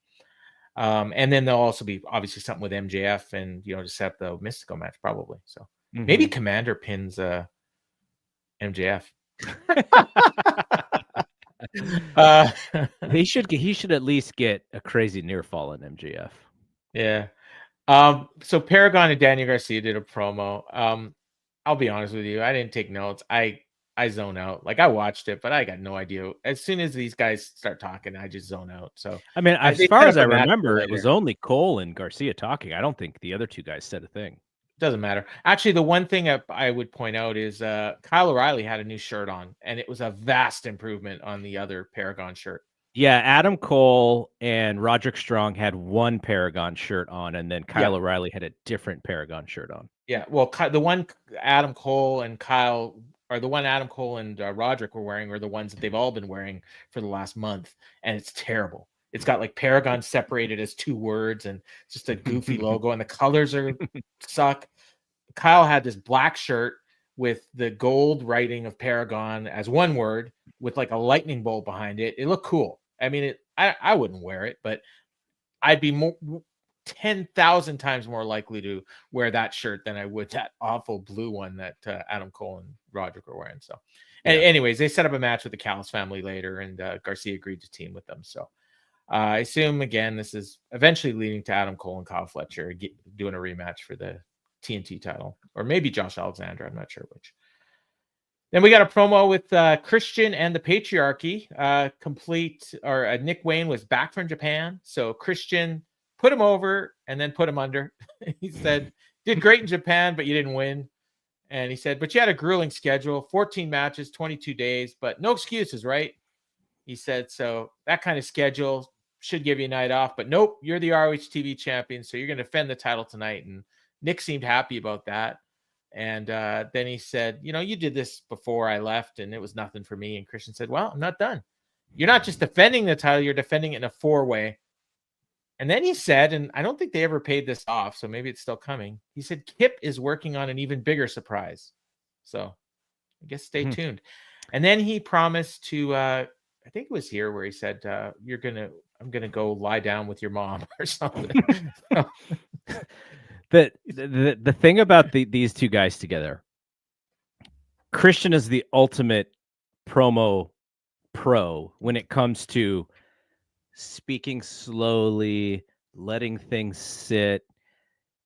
And then there'll also be obviously something with MJF, and to set up the Mystico match probably. So maybe Commander pins MJF. He should at least get a crazy near fall in MJF. Yeah. So Paragon and Daniel Garcia did a promo. I'll be honest with you. I didn't take notes. I zone out. Like I watched it, but I got no idea. As soon as these guys start talking, I just zone out. So I mean, as they far set as up I a match for remember, it later. was only Cole and Garcia talking. I don't think the other two guys said a thing. Doesn't matter. Actually, the one thing I would point out is Kyle O'Reilly had a new shirt on, and it was a vast improvement on the other Paragon shirt. Yeah, Adam Cole and Roderick Strong had one Paragon shirt on, and then Kyle O'Reilly had a different Paragon shirt on. Yeah, well, the one Adam Cole and Kyle, or the one Adam Cole and Roderick were wearing, are the ones that they've all been wearing for the last month, and it's terrible. It's got like Paragon separated as two words and just a goofy logo, and the colors suck. Kyle had this black shirt with the gold writing of Paragon as one word with like a lightning bolt behind it. It looked cool. I mean, I wouldn't wear it, but I'd be 10,000 times more likely to wear that shirt than I would that awful blue one that Adam Cole and Roderick were wearing. So, anyways, they set up a match with the Callis family later, and Garcia agreed to team with them. So, I assume again this is eventually leading to Adam Cole and Kyle Fletcher doing a rematch for the TNT title, or maybe Josh Alexander. I'm not sure which. Then we got a promo with Christian and the Patriarchy. Nick Wayne was back from Japan, so Christian put him over and then put him under. He said, "Did great in Japan, but you didn't win." And he said, "But you had a grueling schedule, 14 matches, 22 days, but no excuses, right?" He said, "So that kind of schedule should give you a night off, but nope, you're the ROH TV champion, so you're going to defend the title tonight." And Nick seemed happy about that. And then he said, "You did this before I left, and it was nothing for me." And Christian said, "Well, I'm not done. You're not just defending the title, you're defending it in a 4-way. And then he said, and I don't think they ever paid this off, so maybe it's still coming. He said, Kip is working on an even bigger surprise. So I guess stay tuned. And then he promised to, I think it was here where he said, I'm going to go lie down with your mom or something. The thing about these two guys together, Christian is the ultimate promo pro when it comes to speaking slowly, letting things sit.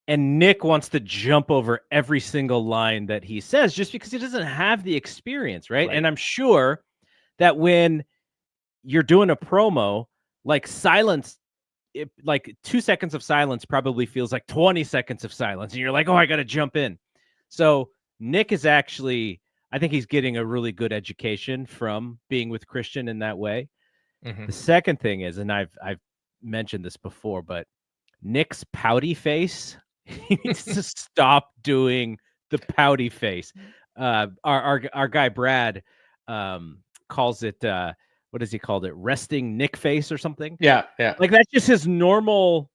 And Nick wants to jump over every single line that he says just because he doesn't have the experience, right? And I'm sure that when you're doing a promo, like silence, like 2 seconds of silence probably feels like 20 seconds of silence. And you're like, oh, I got to jump in. So Nick is actually, I think he's getting a really good education from being with Christian in that way. The second thing is, and I've mentioned this before, but Nick's pouty face, he needs to stop doing the pouty face. Our guy Brad calls it what has he called it? Resting Nick face or something? Yeah. Like that's just his normal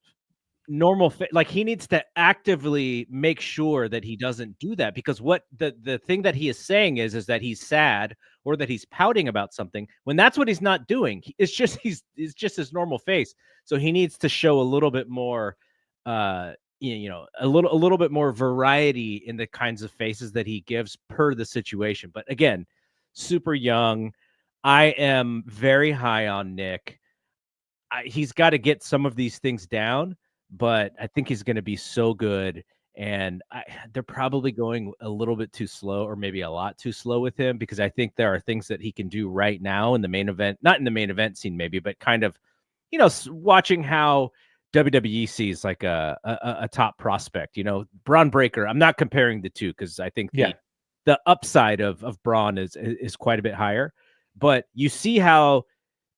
like he needs to actively make sure that he doesn't do that, because what the thing that he is saying is that he's sad or that he's pouting about something, when that's what he's not doing. It's just his normal face. So he needs to show a little bit more a little bit more variety in the kinds of faces that he gives per the situation. But again, super young. I am very high on Nick. He's got to get some of these things down, but I think he's going to be so good. And they're probably going a little bit too slow, or maybe a lot too slow with him, because I think there are things that he can do right now in the main event, not in the main event scene maybe, but kind of, watching how WWE sees like a top prospect, Braun Breaker. I'm not comparing the two because I think the upside of Braun is quite a bit higher, but you see how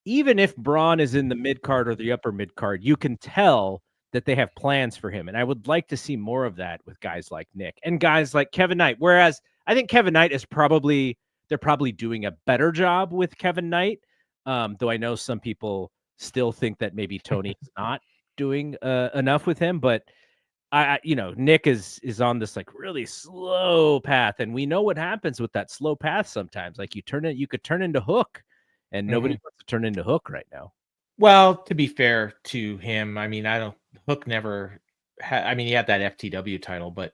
even if Braun is in the mid card or the upper mid card, you can tell that they have plans for him. And I would like to see more of that with guys like Nick and guys like Kevin Knight. Whereas I think Kevin Knight they're probably doing a better job with Kevin Knight. Though I know some people still think that maybe Tony is not doing enough with him, but Nick is on this like really slow path, and we know what happens with that slow path sometimes. Like you could turn into Hook, and nobody wants to turn into Hook right now. Well, to be fair to him, I mean, Hook never had, he had that FTW title, but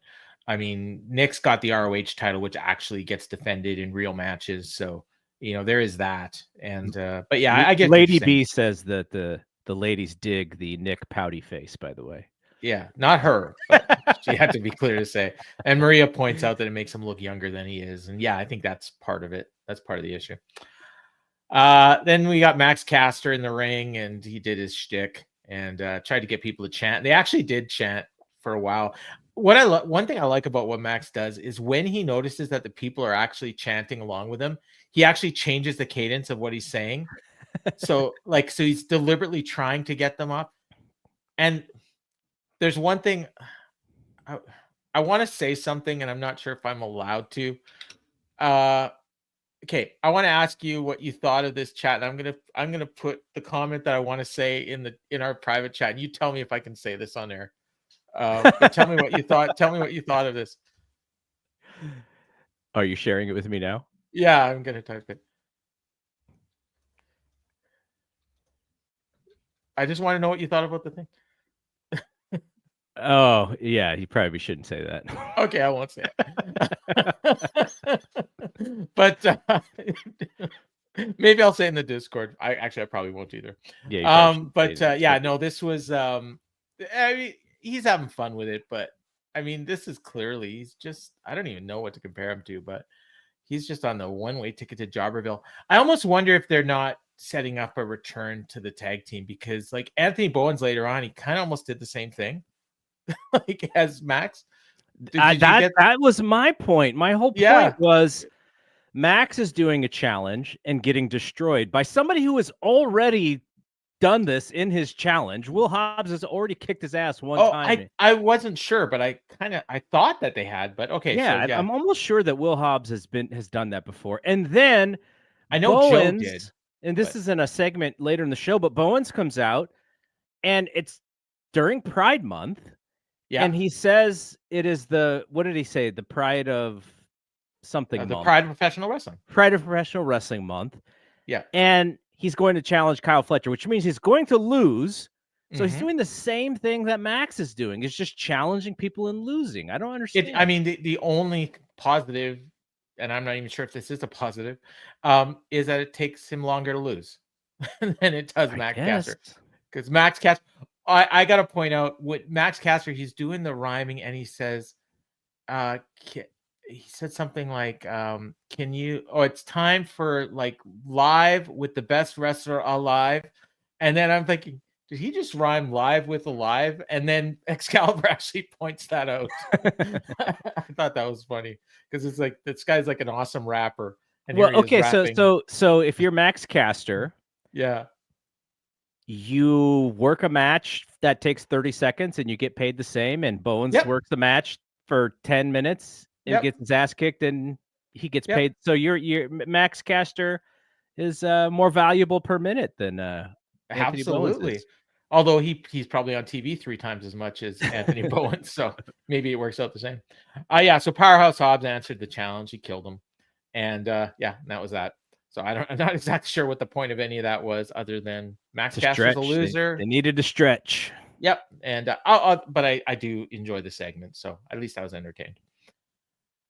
Nick's got the ROH title, which actually gets defended in real matches. So, there is that. And, but yeah, I get Lady B says that the ladies dig the Nick pouty face, by the way. Yeah, not her, but she had to be clear to say. And Maria points out that it makes him look younger than he is. And yeah, I think that's part of it. That's part of the issue. Then we got Max Caster in the ring, and he did his shtick and tried to get people to chant. They actually did chant for a while. One thing I like about what Max does is when he notices that the people are actually chanting along with him, he actually changes the cadence of what he's saying. So he's deliberately trying to get them up. And there's one thing I want to say something, and I'm not sure if I'm allowed to. Okay, I want to ask you what you thought of this chat. And I'm gonna put the comment that I want to say in our private chat, and you tell me if I can say this on air. But tell me what you thought. Tell me what you thought of this. Are you sharing it with me now? Yeah, I'm gonna type it. I just want to know what you thought about the thing. Oh, yeah, you probably shouldn't say that. Okay, I won't say it. But maybe I'll say it in the Discord. I probably won't either. Yeah. No, this was I mean, he's having fun with it, but I mean, this is clearly he's just I don't even know what to compare him to, but he's just on the one-way ticket to Jobberville. I almost wonder if they're not setting up a return to the tag team, because like Anthony Bowens later on, he kind of almost did the same thing. Like as Max. That was my point. My whole point was Max is doing a challenge and getting destroyed by somebody who has already done this in his challenge. Will Hobbs has already kicked his ass one time. I wasn't sure, but I thought that they had, but okay. Yeah, so, I'm almost sure that Will Hobbs has done that before. And then I know Bowens, Joe did. And this is in a segment later in the show, but Bowens comes out and it's during Pride Month. Yeah. And he says it is what did he say? The Pride of something month. The Pride of Professional Wrestling. Pride of Professional Wrestling month. Yeah. And he's going to challenge Kyle Fletcher, which means he's going to lose. So he's doing the same thing that Max is doing. It's just challenging people and losing. I don't understand. I mean, the only positive, and I'm not even sure if this is a positive, is that it takes him longer to lose than it does Max Caster. Because Max Caster, I got to point out with Max Caster, he's doing the rhyming, and he says, he said something like, it's time for like live with the best wrestler alive. And then I'm thinking, did he just rhyme live with alive? And then Excalibur actually points that out. I thought that was funny because it's like, this guy's like an awesome rapper. And so if you're Max Caster, yeah, you work a match that takes 30 seconds and you get paid the same, and Bowens works the match for 10 minutes and gets his ass kicked and he gets paid. So your Max Caster is more valuable per minute than Anthony Bowens is. Although he's probably on TV 3 times as much as Anthony Bowens, so maybe it works out the same. So Powerhouse Hobbs answered the challenge. He killed him. And that was that. So I'm not exactly sure what the point of any of that was, other than Max Caster's a loser. They needed to stretch. Yep. And but I do enjoy the segment, so at least I was entertained.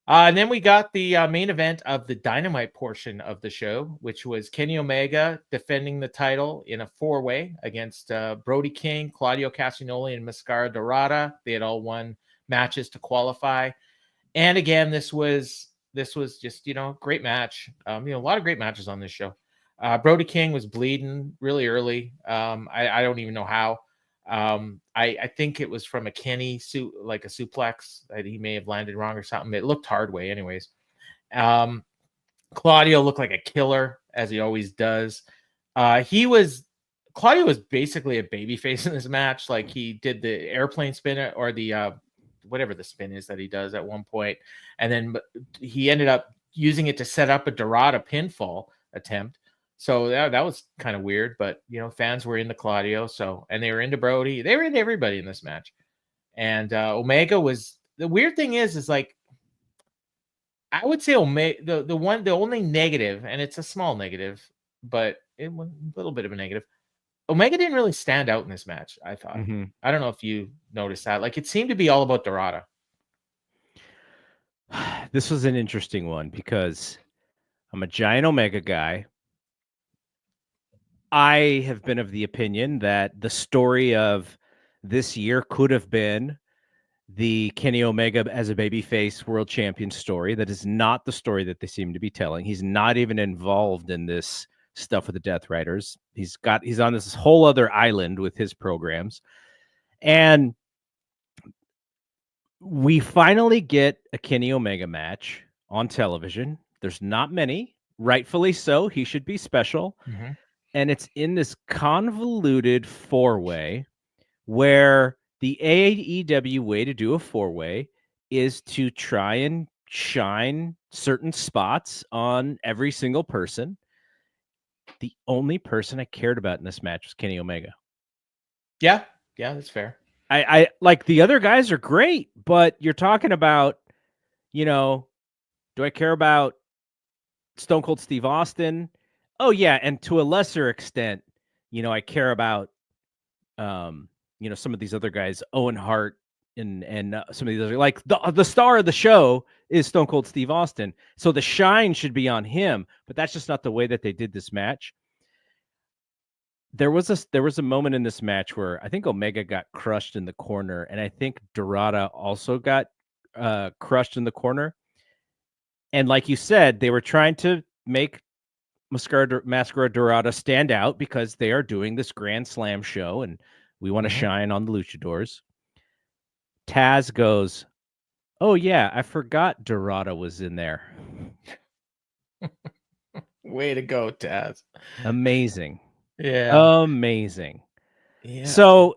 And then we got the main event of the Dynamite portion of the show, which was Kenny Omega defending the title in a 4-way against Brody King, Claudio Castagnoli, and Mascara Dorada. They had all won matches to qualify. And again, this was just, great match. A lot of great matches on this show. Brody King was bleeding really early. I don't even know how. I think it was from a Kenny like a suplex that he may have landed wrong or something. It looked hard way anyways. Claudio looked like a killer, as he always does. Claudio was basically a babyface in this match. Like, he did the airplane spin or the whatever the spin is that he does at one point. And then he ended up using it to set up a Dorada pinfall attempt. So that was kind of weird, but fans were into Claudio, and they were into Brody. They were into everybody in this match. And Omega was, the weird thing is like, I would say Omega, the only negative, and it's a small negative, but it was a little bit of a negative. Omega didn't really stand out in this match, I thought. Mm-hmm. I don't know if you noticed that. Like, it seemed to be all about Dorada. This was an interesting one because I'm a giant Omega guy. I have been of the opinion that the story of this year could have been the Kenny Omega as a babyface world champion story. That is not the story that they seem to be telling. He's not even involved in this stuff with the Death Riders. He's on this whole other island with his programs. And we finally get a Kenny Omega match on television. There's not many, rightfully so. He should be special. Mm-hmm. And it's in this convoluted four-way where the AEW way to do a four-way is to try and shine certain spots on every single person. The only person I cared about in this match was Kenny Omega. Yeah, that's fair. I like the other guys are great, but you're talking about, do I care about Stone Cold Steve Austin? Oh yeah, and to a lesser extent, I care about some of these other guys, Owen Hart and some of these other, like the star of the show is Stone Cold Steve Austin. So the shine should be on him, but that's just not the way that they did this match. There was a moment in this match where I think Omega got crushed in the corner, and I think Dorada also got crushed in the corner. And like you said, they were trying to make Mascara Dorada stand out because they are doing this Grand Slam show, and we want to shine on the luchadors. Taz goes, "Oh yeah, I forgot Dorada was in there." Way to go, Taz. Amazing. Yeah. Amazing. Yeah. So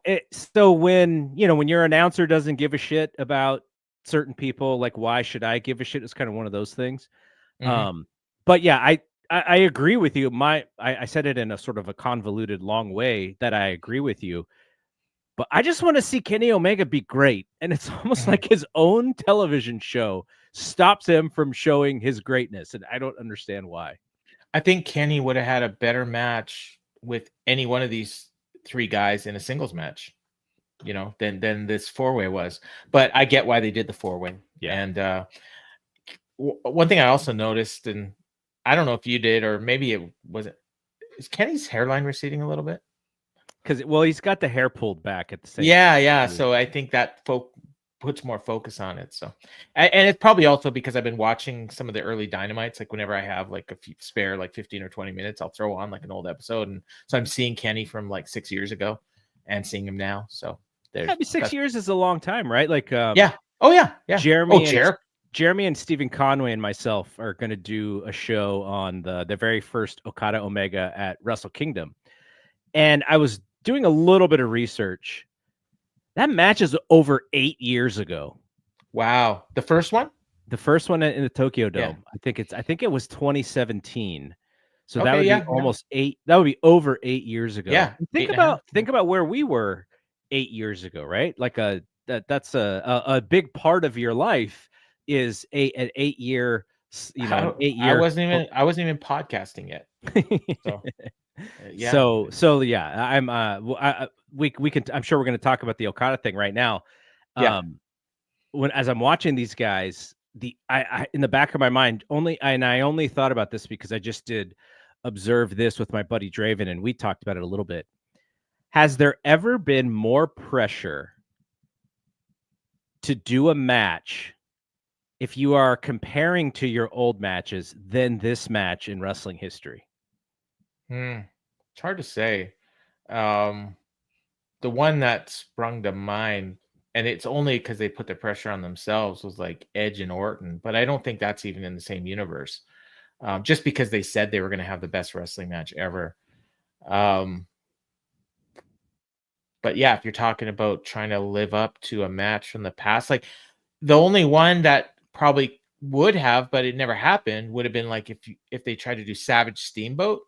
when your announcer doesn't give a shit about certain people, like, why should I give a shit? It's kind of one of those things. But yeah, I agree with you. I said it in a sort of a convoluted, long way that I agree with you. But I just want to see Kenny Omega be great. And it's almost like his own television show stops him from showing his greatness. And I don't understand why. I think Kenny would have had a better match with any one of these three guys in a singles match, than this four-way was. But I get why they did the four-way. Yeah. And one thing I also noticed, and I don't know if you did, or maybe is Kenny's hairline receding a little bit? Because he's got the hair pulled back at the same. Yeah. So I think that puts more focus on it. So, and it's probably also because I've been watching some of the early Dynamites. Like whenever I have like a spare, like 15 or 20 minutes, I'll throw on like an old episode, and so I'm seeing Kenny from like 6 years ago, and seeing him now. So there's 6 years is a long time, right? Like yeah. Oh yeah. Jeremy and Stephen Conway and myself are going to do a show on the very first Okada Omega at Wrestle Kingdom. And I was doing a little bit of research. That match is over 8 years ago. Wow. The first one? The first one in the Tokyo Dome. Yeah. I think it was 2017. So that would be almost 8. That would be over 8 years ago. Yeah. Think about where we were 8 years ago, right? Like that's a big part of your life is an 8 year, 8 year. I wasn't even podcasting yet. So. Yeah. So yeah, we can. I'm sure we're going to talk about the Okada thing right now. As I'm watching these guys, I in the back of my mind I only thought about this because I just did observe this with my buddy Draven, and we talked about it a little bit. Has there ever been more pressure to do a match if you are comparing to your old matches than this match in wrestling history? It's hard to say. The one that sprung to mind, and it's only because they put the pressure on themselves, was like Edge and Orton, but I don't think that's even in the same universe. Just because they said they were going to have the best wrestling match ever. But yeah, if you're talking about trying to live up to a match from the past, like the only one that probably would have, but it never happened, would have been like if they tried to do Savage Steamboat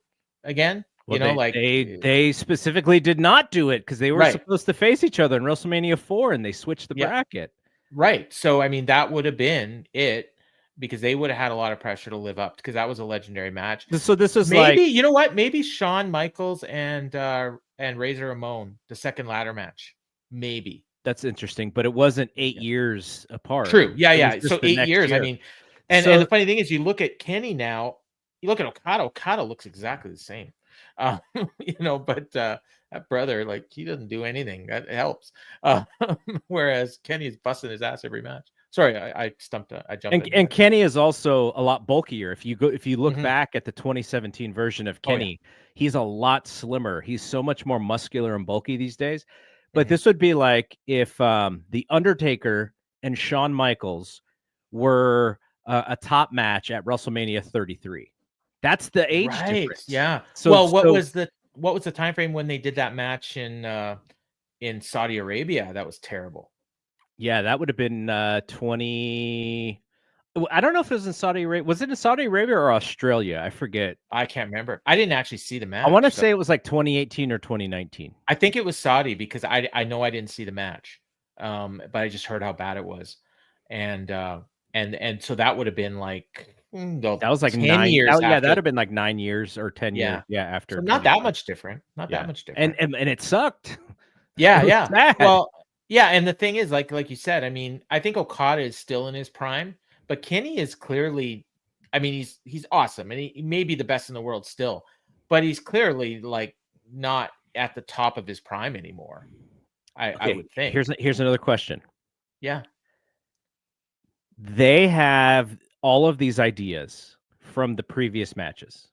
again. Well, they specifically did not do it because they were supposed to face each other in WrestleMania 4, and they switched the bracket. Right. So I mean, that would have been it, because they would have had a lot of pressure to live up, because that was a legendary match. So this was maybe you know what? Maybe Shawn Michaels and Razor Ramon, the second ladder match. Maybe that's interesting, but it wasn't 8 years apart. True. Yeah. So 8 years. I mean, and the funny thing is, you look at Kenny now. you look at Okada. Okada looks exactly the same, but that brother, like, he doesn't do anything that helps. Whereas Kenny is busting his ass every match. Sorry, I jumped. And Kenny is also a lot bulkier. If you look Mhm. back at the 2017 version of Kenny, he's a lot slimmer. He's so much more muscular and bulky these days. But this would be like if The Undertaker and Shawn Michaels were a top match at WrestleMania 33. That's the age difference. Yeah. So, well, what was the time frame when they did that match in Saudi Arabia? That was terrible. Yeah, that would have been 20. I don't know if it was in Saudi Arabia. Was it in Saudi Arabia or Australia? I forget. I can't remember. I didn't actually see the match. I want to say it was like 2018 or 2019. I think it was Saudi because I know I didn't see the match, but I just heard how bad it was, and so that would have been like that was like 10 years. Yeah, that would have been like 9 years or 10 years. Yeah, after. So not that much different. Not that much different. And it sucked. Yeah. Sad. Well, yeah, and the thing is, like you said, I mean, I think Okada is still in his prime, but Kenny is clearly, I mean, he's awesome, and he may be the best in the world still, but he's clearly like not at the top of his prime anymore. I would think. Here's another question. Yeah. They have all of these ideas from the previous matches.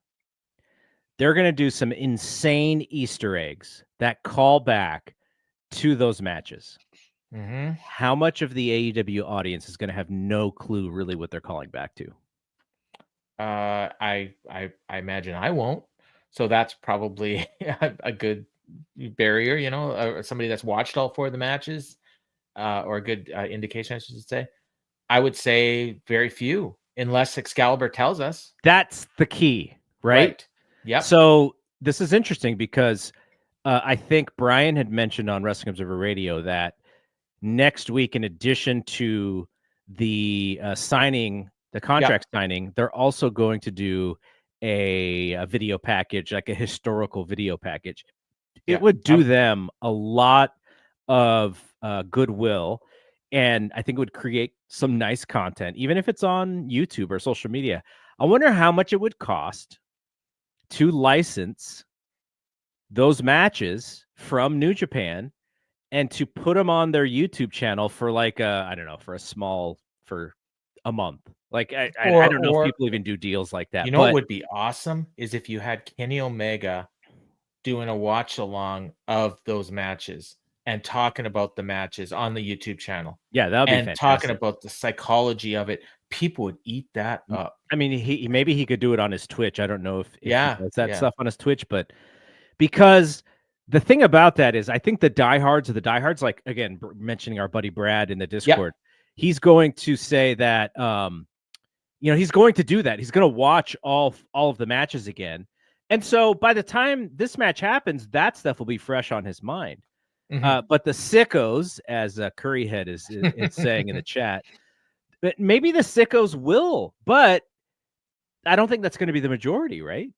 They're going to do some insane Easter eggs that call back to those matches. Mm-hmm. How much of the AEW audience is going to have no clue really what they're calling back to? I imagine I won't. So that's probably a good barrier, somebody that's watched all 4 of the matches, or a good indication, I should say. I would say very few, unless Excalibur tells us. That's the key, right? Yeah. So this is interesting because I think Brian had mentioned on Wrestling Observer Radio that next week, in addition to the contract signing, they're also going to do a video package, like a historical video package. It would do them a lot of goodwill, and I think it would create some nice content, even if it's on YouTube or social media. I wonder how much it would cost to license those matches from New Japan and to put them on their YouTube channel for like for a month. Like I don't know if people even do deals like that. What would be awesome is if you had Kenny Omega doing a watch along of those matches and talking about the matches on the YouTube channel. Yeah, that would be fantastic. Talking about the psychology of it. People would eat that up. I mean, maybe he could do it on his Twitch. I don't know if he does that stuff on his Twitch, but because the thing about that is, I think the diehards, like, again, mentioning our buddy Brad in the Discord, he's going to say that, he's going to do that. He's going to watch all of the matches again. And so by the time this match happens, that stuff will be fresh on his mind. Mm-hmm. But the sickos, as Curryhead is saying in the chat, but maybe the sickos will, but I don't think that's going to be the majority, right?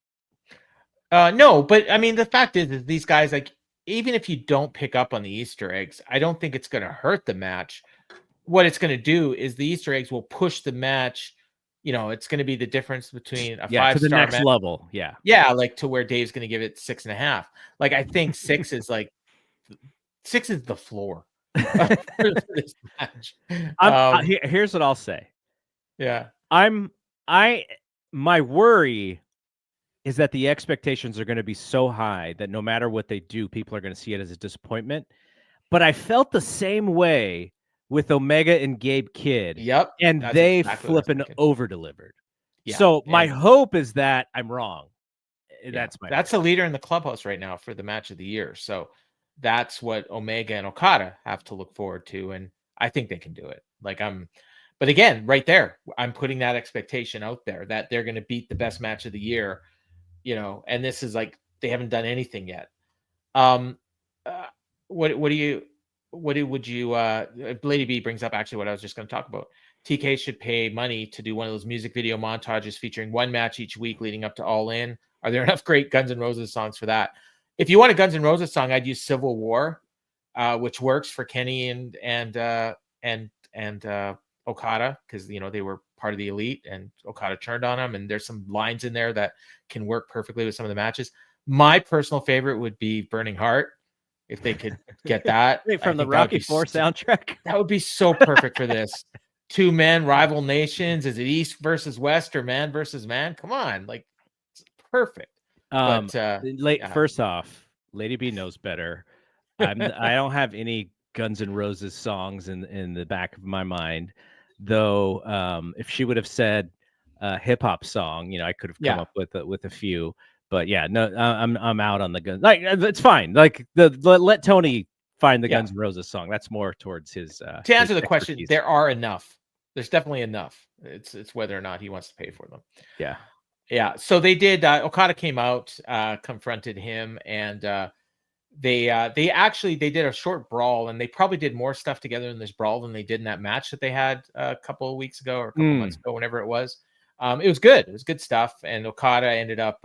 No, but I mean, the fact is these guys, like, even if you don't pick up on the Easter eggs, I don't think it's going to hurt the match. What it's going to do is the Easter eggs will push the match. It's going to be the difference between a 5-star to the next level. Yeah. Yeah. Like to where Dave's going to give it 6.5. Like, I think 6 is like 6 is the floor for this match. Here's what I'll say. Yeah. My worry is that the expectations are going to be so high that no matter what they do, people are going to see it as a disappointment. But I felt the same way with Omega and Gabe Kidd. Yep. And they exactly flipping over-delivered. Yeah. So my hope is that I'm wrong. That's the leader in the clubhouse right now for the match of the year. So that's what Omega and Okada have to look forward to. And I think they can do it. But again, right there, I'm putting that expectation out there that they're going to beat the best match of the year, and this is like, they haven't done anything yet. Would you Lady B brings up actually what I was just going to talk about. TK should pay money to do one of those music video montages featuring one match each week leading up to All In. Are there enough great Guns N' Roses songs for that? If you want a Guns N' Roses song, I'd use Civil War, which works for Kenny and Okada because they were part of the Elite, and Okada turned on him. And there's some lines in there that can work perfectly with some of the matches. My personal favorite would be Burning Heart. If they could get that from the Rocky IV soundtrack, that would be so perfect for this. Two men, rival nations. Is it East versus West or man versus man? Come on, like it's perfect. First off, Lady B knows better. I don't have any Guns N' Roses songs in the back of my mind, though. If she would have said a hip hop song, I could have come up with a few. But yeah, no, I'm out on the Guns. Like it's fine. Like let Tony find the Guns N' Roses song. That's more towards his. To answer the question, there are enough. There's definitely enough. It's whether or not he wants to pay for them. Yeah. So they did. Okada came out, confronted him, and they did a short brawl, and they probably did more stuff together in this brawl than they did in that match that they had a couple of weeks ago or a couple of months ago, whenever it was. It was good. It was good stuff, and Okada ended up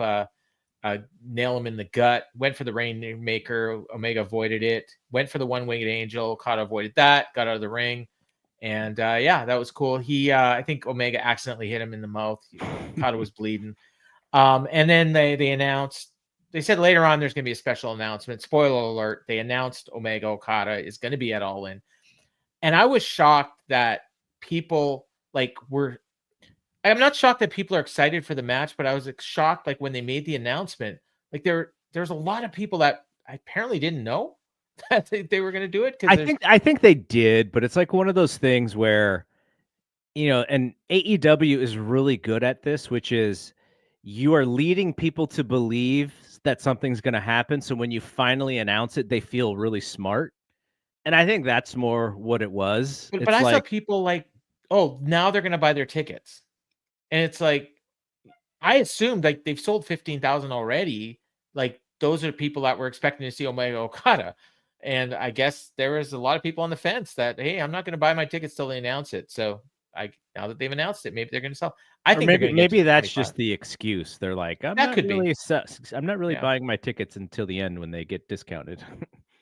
nail him in the gut. Went for the Rainmaker. Omega avoided it. Went for the One-Winged Angel. Okada avoided that. Got out of the ring. And that was cool. I think Omega accidentally hit him in the mouth. Okada was bleeding. And then they announced, they said later on there's going to be a special announcement. Spoiler alert, they announced Omega Okada is going to be at All In. And I was shocked that people I'm not shocked that people are excited for the match, but I was shocked when they made the announcement, there's a lot of people that apparently didn't know that they were going to do it. I think they did, but it's like one of those things where, and AEW is really good at this, which is you are leading people to believe that something's going to happen. So when you finally announce it, they feel really smart. And I think that's more what it was. But I saw people now they're going to buy their tickets. And it's I assumed they've sold 15,000 already. Those are people that were expecting to see Omega Okada. And I guess there was a lot of people on the fence that, hey, I'm not going to buy my tickets till they announce it. So now that they've announced it, maybe they're going to sell. I think maybe that's just the excuse. They're like, I'm not really buying my tickets until the end when they get discounted.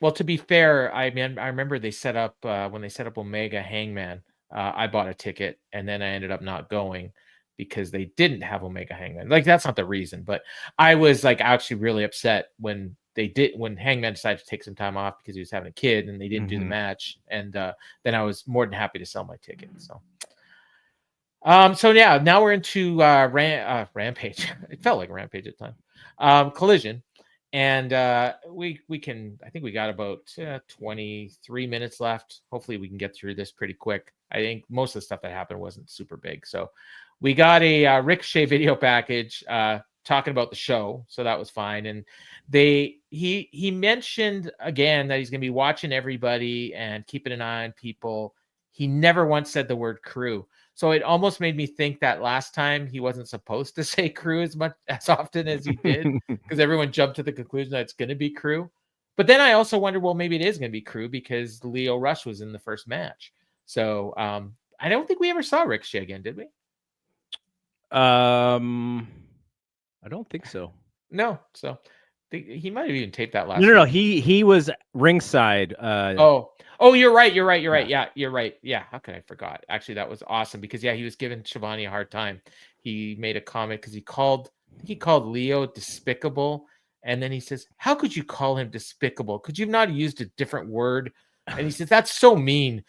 Well, to be fair, I remember they set up when they set up Omega Hangman. I bought a ticket and then I ended up not going because they didn't have Omega Hangman. That's not the reason, but I was actually really upset when Hangman decided to take some time off because he was having a kid and they didn't do the match. And then I was more than happy to sell my ticket. So, now we're into Rampage. It felt like Rampage at the time. Collision. And I think we got about 23 minutes left. Hopefully we can get through this pretty quick. I think most of the stuff that happened wasn't super big. So we got a Ricochet video package talking about the show. So that was fine. And he mentioned again that he's going to be watching everybody and keeping an eye on people. He never once said the word crew. So it almost made me think that last time he wasn't supposed to say crew as often as he did because everyone jumped to the conclusion that it's going to be crew. But then I also wondered, well, maybe it is going to be crew because Lio Rush was in the first match. So I don't think we ever saw Ricochet again, did we? I don't think so. No. So he might have even taped that last. No. He was ringside. Oh, you're right. Yeah, you're right. Yeah, how could I forgot? Actually, that was awesome because he was giving Shivani a hard time. He made a comment because he called Leo despicable, and then he says, "How could you call him despicable? Could you not have used a different word?" And he says, "That's so mean."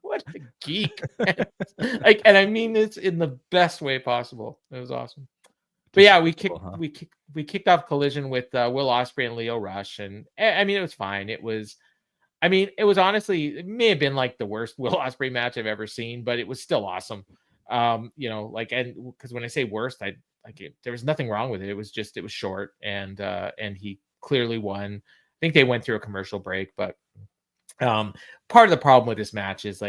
What a geek! And I mean this in the best way possible. It was awesome. But yeah, we kicked off Collision with Will Ospreay and Lio Rush, and I mean it was fine. It was honestly, it may have been the worst Will Ospreay match I've ever seen, but it was still awesome. And because when I say worst, there was nothing wrong with it. It was short, and he clearly won. I think they went through a commercial break, but part of the problem with this match is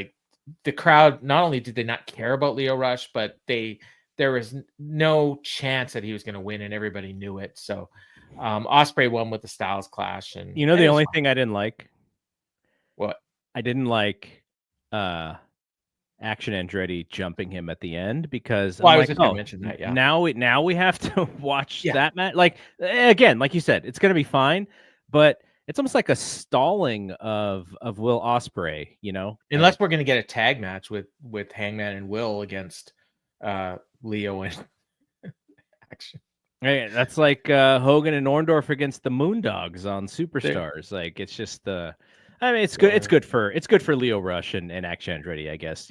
the crowd. Not only did they not care about Lio Rush, but there was no chance that he was going to win, and everybody knew it. So Ospreay won with the Styles Clash, and the only thing I didn't like. What? I didn't like Action Andretti jumping him at the end because I was just going to mention that. Yeah. Now we have to watch that match. Again, like you said, it's going to be fine, but it's almost like a stalling of Will Ospreay, Unless we're gonna get a tag match with Hangman and Will against Leo and Action. Hey, that's like Hogan and Orndorff against the Moondogs on Superstars. Like it's just it's good. It's good for Leo Rush and Action Andretti, I guess.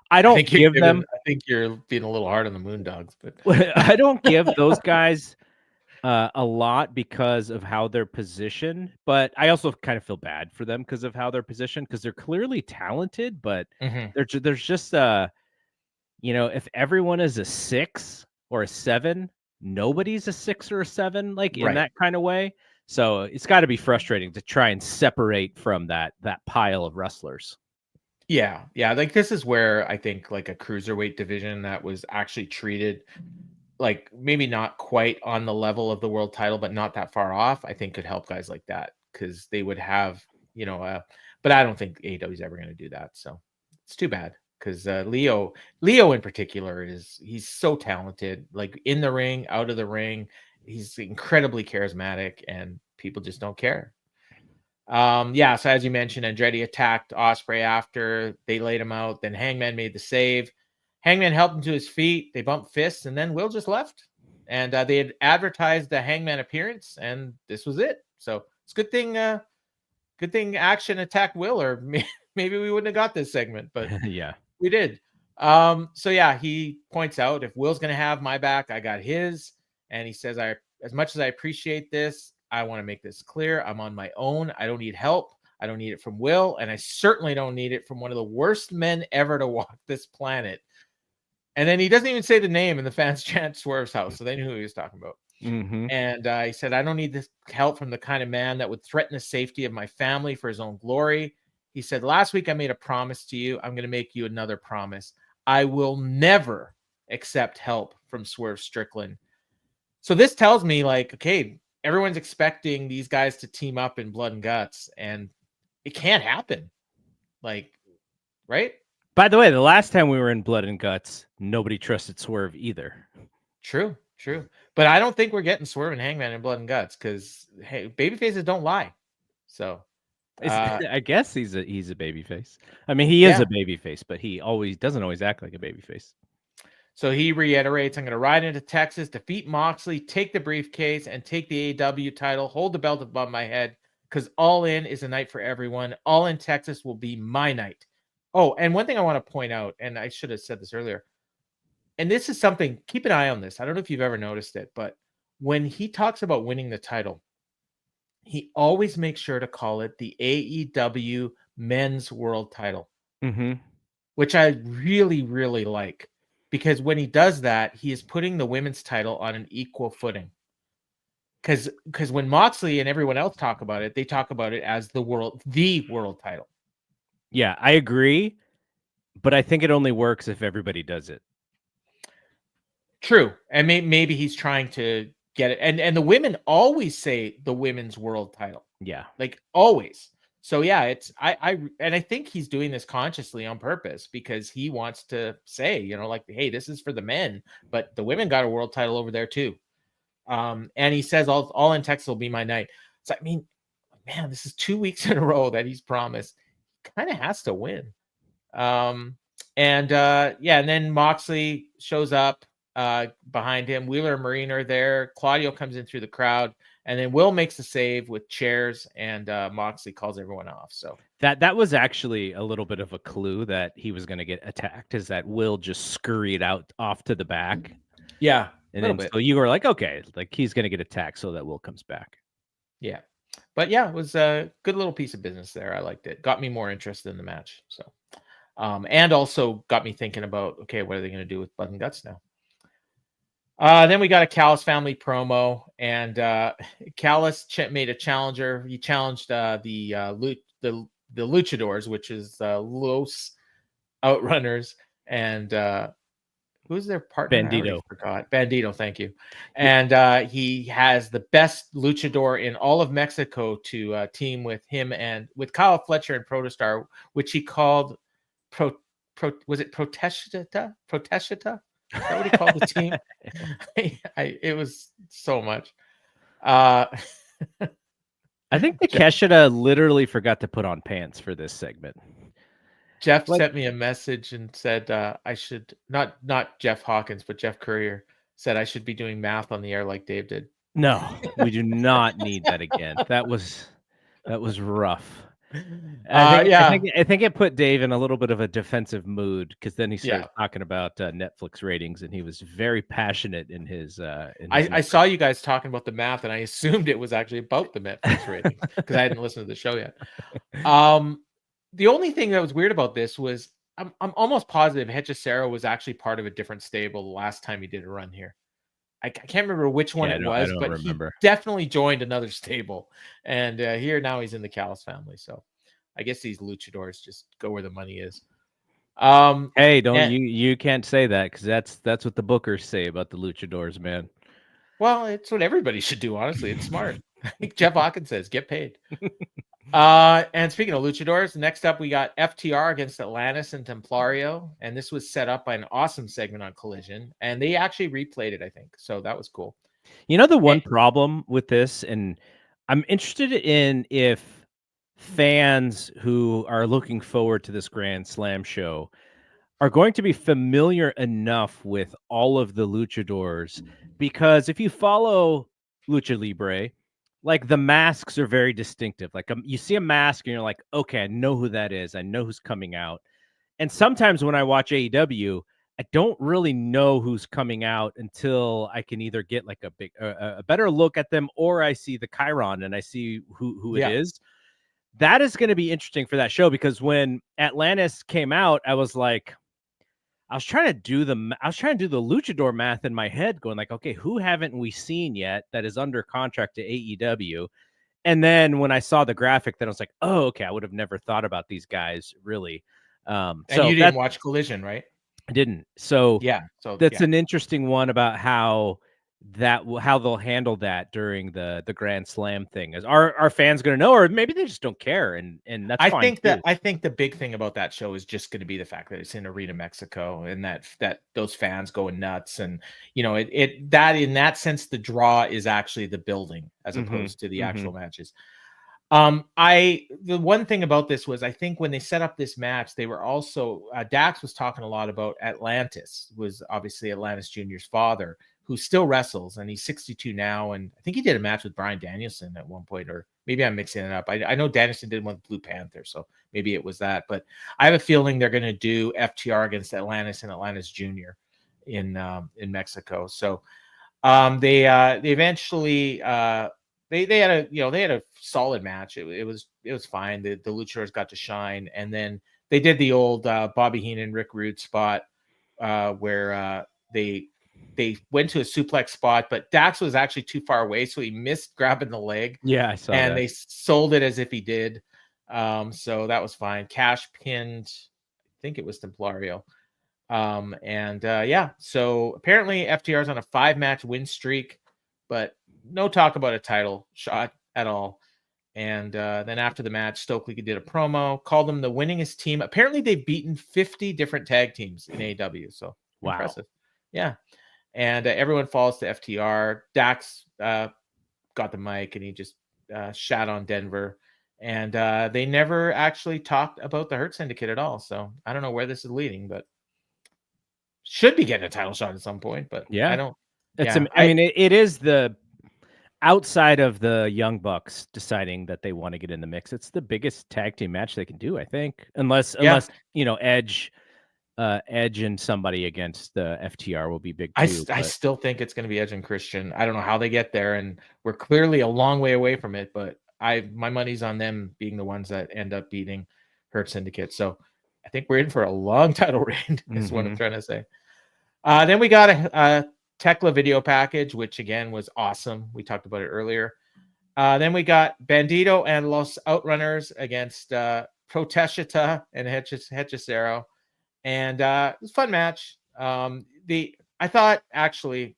I don't give them. I think you're being a little hard on the Moondogs, but I don't give those guys a lot because of how they're positioned. But I also kind of feel bad for them because of how they're positioned, because they're clearly talented, but there's just if everyone is a 6 or a 7. Nobody's a 6 or a 7, like in that kind of way. So it's got to be frustrating to try and separate from that pile of wrestlers. Yeah. Like this is where I think like a cruiserweight division that was actually treated like maybe not quite on the level of the world title, but not that far off, I think could help guys like that, because they would have, but I don't think AEW is ever going to do that. So it's too bad. Because Leo in particular he's so talented, like in the ring, out of the ring. He's incredibly charismatic, and people just don't care. So as you mentioned, Andretti attacked Ospreay after they laid him out. Then Hangman made the save. Hangman helped him to his feet. They bumped fists, and then Will just left. And they had advertised the Hangman appearance, and this was it. So it's good thing Action attacked Will, or maybe we wouldn't have got this segment. But yeah. We did. He points out, if Will's going to have my back, I got his. And he says, as much as I appreciate this, I want to make this clear. I'm on my own. I don't need help. I don't need it from Will. And I certainly don't need it from one of the worst men ever to walk this planet. And then he doesn't even say the name, and the fans chant Swerve's house. So they knew who he was talking about. And he said, I don't need this help from the kind of man that would threaten the safety of my family for his own glory. He said, last week I made a promise to you. I'm going to make you another promise. I will never accept help from Swerve Strickland. So this tells me, like, okay, everyone's expecting these guys to team up in Blood and Guts, and it can't happen. Like, right? By the way, the last time we were in Blood and Guts, nobody trusted Swerve either. True. But I don't think we're getting Swerve and Hangman in Blood and Guts, because, hey, babyfaces don't lie. So... I guess he's a babyface. I mean, he is a babyface, but he doesn't always act like a babyface. So he reiterates, I'm going to ride into Texas, defeat Moxley, take the briefcase, and take the AEW title, hold the belt above my head, because All In is a night for everyone. All In Texas will be my night. Oh, and one thing I want to point out, and I should have said this earlier, and this is something, keep an eye on this. I don't know if you've ever noticed it, but when he talks about winning the title, he always makes sure to call it the AEW Men's World Title, which I really, really like, because when he does that, he is putting the women's title on an equal footing. Because when Moxley and everyone else talk about it, they talk about it as the world title. Yeah, I agree, but I think it only works if everybody does it. True, and maybe he's trying to get it, and the women always say the women's world title. Yeah, like always. So yeah, it's I think he's doing this consciously on purpose, because he wants to say, like, hey, this is for the men, but the women got a world title over there too. And he says all in Texas will be my night. So I mean, man, this is 2 weeks in a row that he's promised. He kind of has to win. And then Moxley shows up behind him. Wheeler and Marine are there. Claudio comes in through the crowd, and then Will makes the save with chairs, and Moxley calls everyone off. So that was actually a little bit of a clue that he was going to get attacked, is that Will just scurried off to the back. Yeah, and then so you were like, okay, like he's going to get attacked so that Will comes back. Yeah, but yeah, it was a good little piece of business there. I liked it. Got me more interested in the match. So, and also got me thinking about, okay, what are they going to do with Blood and Guts now? Then we got a Callis family promo, and Callis made a challenger. He challenged the Luchadors, which is Los Outrunners, and who's their partner? Bandito. I forgot. Bandito, thank you. And he has the best luchador in all of Mexico to team with him and with Kyle Fletcher and Protostar, which he called was it Protestata? Protestata? Is that what he called the team? It was so much. I think Takeshita literally forgot to put on pants for this segment. Jeff sent me a message and said I should not Jeff Hawkins, but Jeff Courier said I should be doing math on the air like Dave did. No, we do not need that again. That was rough. I think it put Dave in a little bit of a defensive mood because then he started talking about Netflix ratings, and he was very passionate in his. I saw you guys talking about the math, and I assumed it was actually about the Netflix ratings because I hadn't listened to the show yet. The only thing that was weird about this was I'm almost positive Hechicero was actually part of a different stable the last time he did a run here. I can't remember which one it was, but he definitely joined another stable. And here now he's in the Callis family. So I guess these luchadors just go where the money is. Hey, you can't say that because that's what the bookers say about the luchadors, man. Well, it's what everybody should do, honestly. It's smart. Like Jeff Hawkins says, get paid. And speaking of luchadors, next up we got FTR against Atlantis and Templario, and this was set up by an awesome segment on Collision, and they actually replayed it, I think, so that was cool. You know the one problem with this, and I'm interested in if fans who are looking forward to this Grand Slam show are going to be familiar enough with all of the luchadors, because if you follow Lucha Libre, like the masks are very distinctive. Like you see a mask and you're like, okay, I know who that is. I know who's coming out. And sometimes when I watch AEW, I don't really know who's coming out until I can either get like a better look at them, or I see the Chiron and I see who it is. That is going to be interesting for that show, because when Atlantis came out, I was trying to do the luchador math in my head, going like, okay, who haven't we seen yet that is under contract to AEW? And then when I saw the graphic, then I was like, oh, okay, I would have never thought about these guys really. And you didn't watch Collision, right? I didn't. So that's an interesting one about how they'll handle that during the Grand Slam thing. Is our fans going to know, or maybe they just don't care, and that's fine. I think the big thing about that show is just going to be the fact that it's in Arena Mexico, and that those fans going nuts, and that in that sense the draw is actually the building as opposed to the actual matches. The one thing about this was, I think when they set up this match, they were also Dax was talking a lot about Atlantis, was obviously Atlantis Jr.'s father, who still wrestles, and he's 62 now. And I think he did a match with Bryan Danielson at one point, or maybe I'm mixing it up. I know Danielson did one with Blue Panther, so maybe it was that. But I have a feeling they're going to do FTR against Atlantis and Atlantis Jr. in Mexico. So they eventually they had a solid match. It was fine. The luchadors got to shine, and then they did the old Bobby Heenan, Rick Rude spot where they went to a suplex spot, but Dax was actually too far away, so he missed grabbing the leg. Yeah, I saw that. They sold it as if he did. So that was fine. Cash pinned, I think it was Templario. So apparently FTR's on a 5-match win streak, but no talk about a title shot at all. And then after the match, Stokely did a promo, called them the winningest team. Apparently they've beaten 50 different tag teams in AEW. So impressive. Yeah. And everyone falls to FTR. Dax got the mic and he just shat on Denver. And they never actually talked about the Hurt Syndicate at all. So I don't know where this is leading, but should be getting a title shot at some point. But I don't. It is the outside of the Young Bucks deciding that they want to get in the mix. It's the biggest tag team match they can do, I think, unless Edge and somebody against the FTR will be big too. I still think it's going to be Edge and Christian. I don't know how they get there, and we're clearly a long way away from it, but my money's on them being the ones that end up beating Hurt Syndicate. So I think we're in for a long title reign is what I'm trying to say. Then we got a Tekla video package, which again was awesome. We talked about it earlier. Then we got Bandito and Los Outrunners against Proteshita and Hechicero. And it was a fun match. I thought actually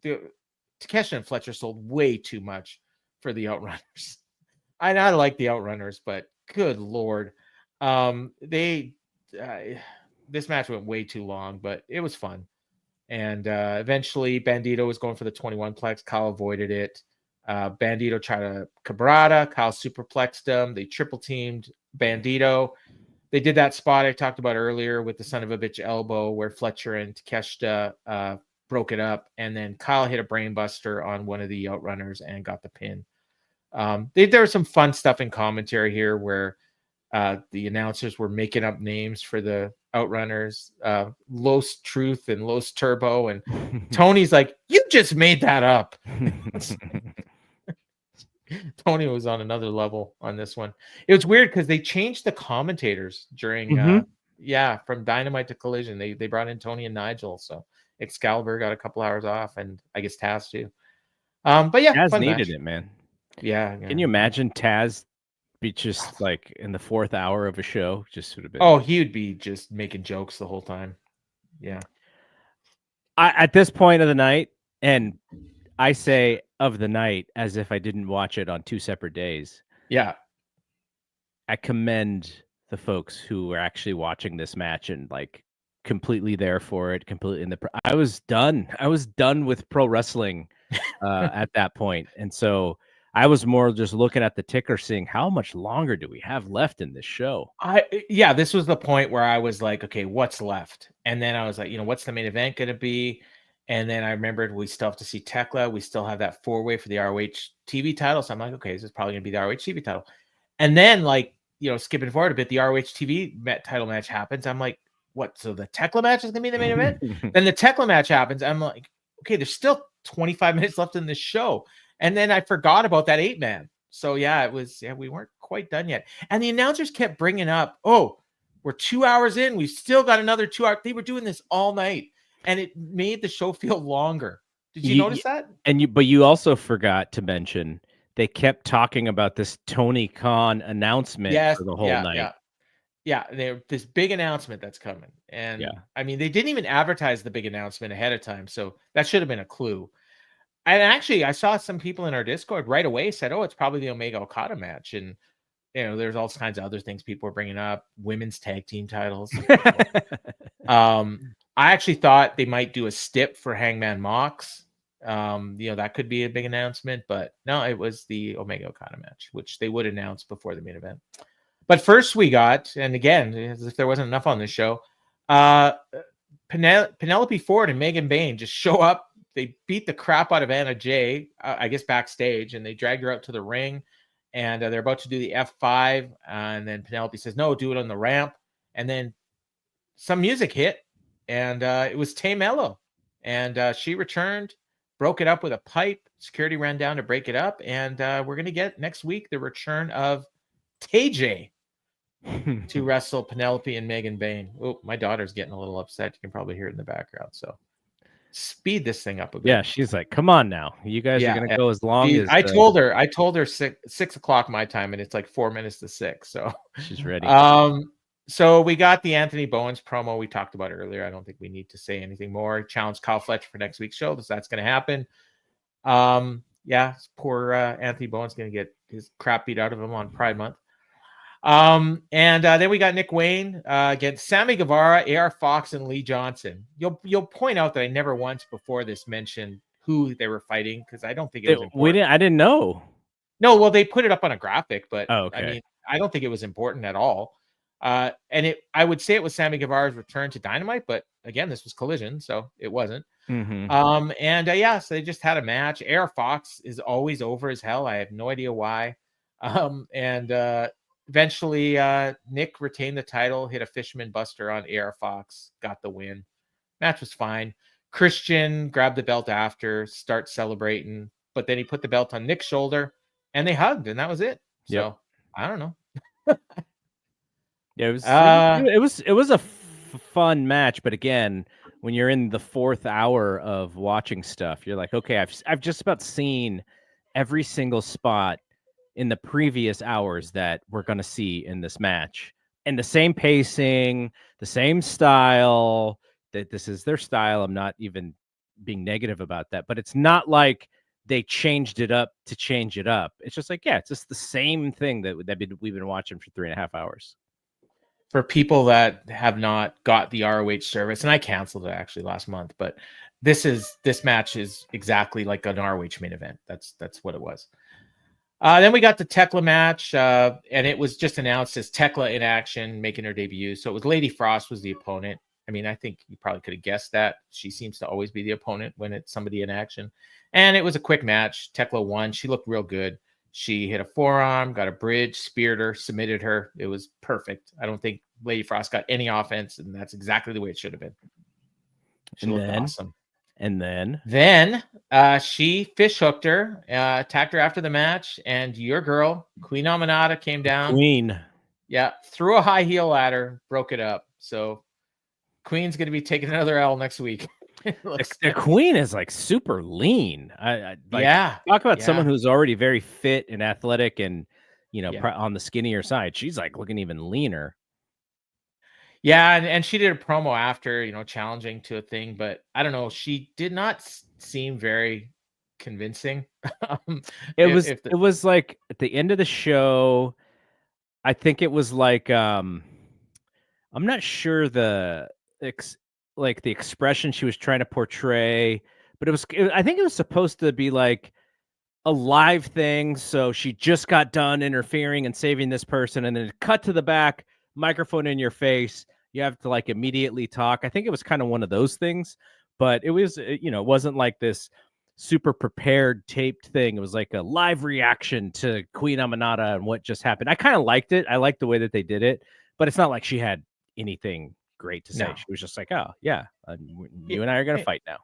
the Takeshi and Fletcher sold way too much for the Outrunners. I like the Outrunners, but good Lord. This match went way too long, but it was fun. And eventually Bandito was going for the 21 plex. Kyle avoided it. Bandito tried to Cabrata. Kyle superplexed him. They triple teamed Bandito. They did that spot I talked about earlier with the son of a bitch elbow where Fletcher and Takeshita broke it up. And then Kyle hit a brainbuster on one of the outrunners and got the pin. There was some fun stuff in commentary here where the announcers were making up names for the outrunners, Los Truth and Los Turbo. And Tony's like, you just made that up. Tony was on another level on this one. It was weird because they changed the commentators during, from Dynamite to Collision. They brought in Tony and Nigel. So Excalibur got a couple hours off, and I guess Taz too. But yeah, Taz fun needed match. it, man. Yeah. Can you imagine Taz be just like in the 4th hour of a show? Just would have been. Oh, he would be just making jokes the whole time. Yeah. At this point of the night, and I say of the night as if I didn't watch it on 2 separate days. Yeah. I commend the folks who were actually watching this match and like completely there for it, completely in the. I was done. I was done with pro wrestling at that point, and so I was more just looking at the ticker, seeing how much longer do we have left in this show. This was the point where I was like, okay, what's left? And then I was like, what's the main event going to be? And then I remembered we still have to see Tekla. We still have that 4-way for the ROH TV title. So I'm like, okay, this is probably going to be the ROH TV title. And then, like, skipping forward a bit, the ROH TV title match happens. I'm like, what? So the Tekla match is going to be the main event? Then the Tekla match happens. I'm like, okay, there's still 25 minutes left in this show. And then I forgot about that 8-man. So we weren't quite done yet. And the announcers kept bringing up, oh, we're 2 hours in. We've still got another 2 hours. They were doing this all night. And it made the show feel longer. Did you notice that? But you also forgot to mention they kept talking about this Tony Khan announcement for the whole night. Yeah, this big announcement that's coming. And I mean, they didn't even advertise the big announcement ahead of time. So that should have been a clue. And actually, I saw some people in our Discord right away said, oh, it's probably the Omega Okada match. And, there's all kinds of other things people were bringing up, women's tag team titles. I actually thought they might do a stip for Hangman Mox. That could be a big announcement, but no, it was the Omega Okada match, which they would announce before the main event. But first we got, and again, as if there wasn't enough on this show, Penelope Ford and Megan Bayne just show up. They beat the crap out of Anna Jay, I guess backstage, and they dragged her out to the ring, and they're about to do the F5, and then Penelope says, no, do it on the ramp. And then some music hit. And it was Tay Mello. And she returned, broke it up with a pipe. Security ran down to break it up. And we're going to get next week the return of TJ to wrestle Penelope and Megan Bayne. Oh, my daughter's getting a little upset. You can probably hear it in the background. So speed this thing up a bit. Yeah, she's like, come on now. You guys are going to go as long as... I told her 6 o'clock my time, and it's like 4 minutes to 6. So she's ready. So we got the Anthony Bowens promo we talked about earlier. I don't think we need to say anything more. Challenge Kyle Fletcher for next week's show. So that's going to happen. Poor Anthony Bowens going to get his crap beat out of him on Pride Month. Then we got Nick Wayne against Sammy Guevara, AR Fox, and Lee Johnson. You'll point out that I never once before this mentioned who they were fighting because I don't think it was important. I didn't know. No, well, they put it up on a graphic, but okay. I mean, I don't think it was important at all. I would say it was Sammy Guevara's return to Dynamite, but again, this was Collision, so it wasn't. So they just had a match. AR Fox is always over as hell. I have no idea why. Eventually, Nick retained the title, hit a Fisherman Buster on AR Fox, got the win. Match was fine. Christian grabbed the belt after, start celebrating, but then he put the belt on Nick's shoulder, and they hugged, and that was it. So I don't know. Yeah, it was a fun match, but again, when you're in the 4th hour of watching stuff, you're like, okay, I've just about seen every single spot in the previous hours that we're going to see in this match, and the same pacing, the same style. That this is their style. I'm not even being negative about that, but it's not like they changed it up to change it up. It's just like, it's just the same thing that we've been watching for 3.5 hours. For people that have not got the ROH service, and I canceled it actually last month, but this match is exactly like an ROH main event. That's what it was. Then we got the Tekla match, and it was just announced as Tekla in action, making her debut. So it was Lady Frost was the opponent. I mean, I think you probably could have guessed that. She seems to always be the opponent when it's somebody in action. And it was a quick match. Tekla won. She looked real good. She hit a forearm, got a bridge, speared her, submitted her. It was perfect. I don't think Lady Frost got any offense, and that's exactly the way it should have been. She looked awesome. And then she fish hooked her, attacked her after the match, and your girl, Queen Aminata, came down. Yeah, threw a high heel at her, broke it up. So Queen's going to be taking another L next week. The Queen is like super lean. Talk about someone who's already very fit and athletic and, on the skinnier side. She's like looking even leaner. Yeah, and she did a promo after, challenging to a thing, but I don't know. She did not seem very convincing. It was like at the end of the show, I think it was like I'm not sure the expression she was trying to portray, but I think it was supposed to be like a live thing. So she just got done interfering and saving this person, and then cut to the back, microphone in your face. You have to like immediately talk. I think it was kind of one of those things, but it was, it wasn't like this super prepared taped thing. It was like a live reaction to Queen Aminata and what just happened. I kind of liked it. I liked the way that they did it, but it's not like she had anything great to say. No. She was just like, oh yeah, you and I are going to fight now.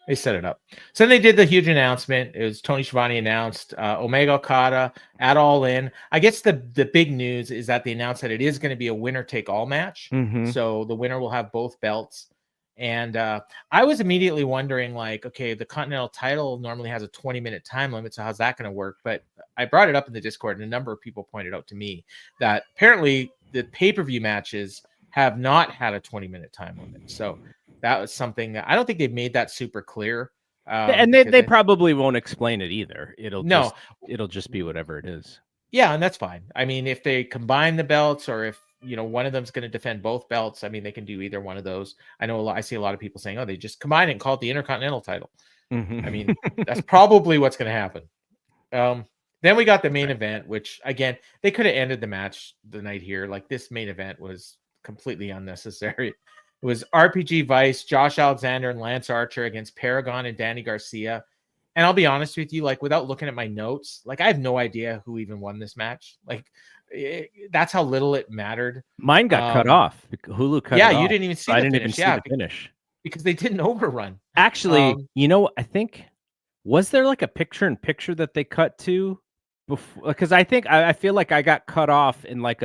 They set it up. So then they did the huge announcement. It was Tony Schiavone announced Omega Okada at All In. I guess the big news is that they announced that it is going to be a winner take all match. Mm-hmm. So the winner will have both belts. And I was immediately wondering, like, okay, the Continental title normally has a 20-minute time limit. So how's that going to work? But I brought it up in the Discord, and a number of people pointed out to me that apparently the pay-per-view matches have not had a 20-minute time limit. So that was something that I don't think they've made that super clear. And they probably won't explain it either. It'll just be whatever it is. Yeah, and that's fine. I mean, if they combine the belts, or if one of them's going to defend both belts, I mean, they can do either one of those. I see a lot of people saying, "Oh, they just combine it and call it the Intercontinental title." Mm-hmm. I mean, that's probably what's going to happen. Then we got the main event, which again, they could have ended the match the night here. Like, this main event was completely unnecessary. It was RPG Vice, Josh Alexander, and Lance Archer against Paragon and Danny Garcia. And I'll be honest with you, like, without looking at my notes, like, I have no idea who even won this match. Like, that's how little it mattered. Mine got cut off. Hulu cut it off. Yeah, you didn't even see I didn't even see the finish. Because they didn't overrun. Actually, I think, was there like a picture-in-picture that they cut to before? Because I feel like I got cut off in like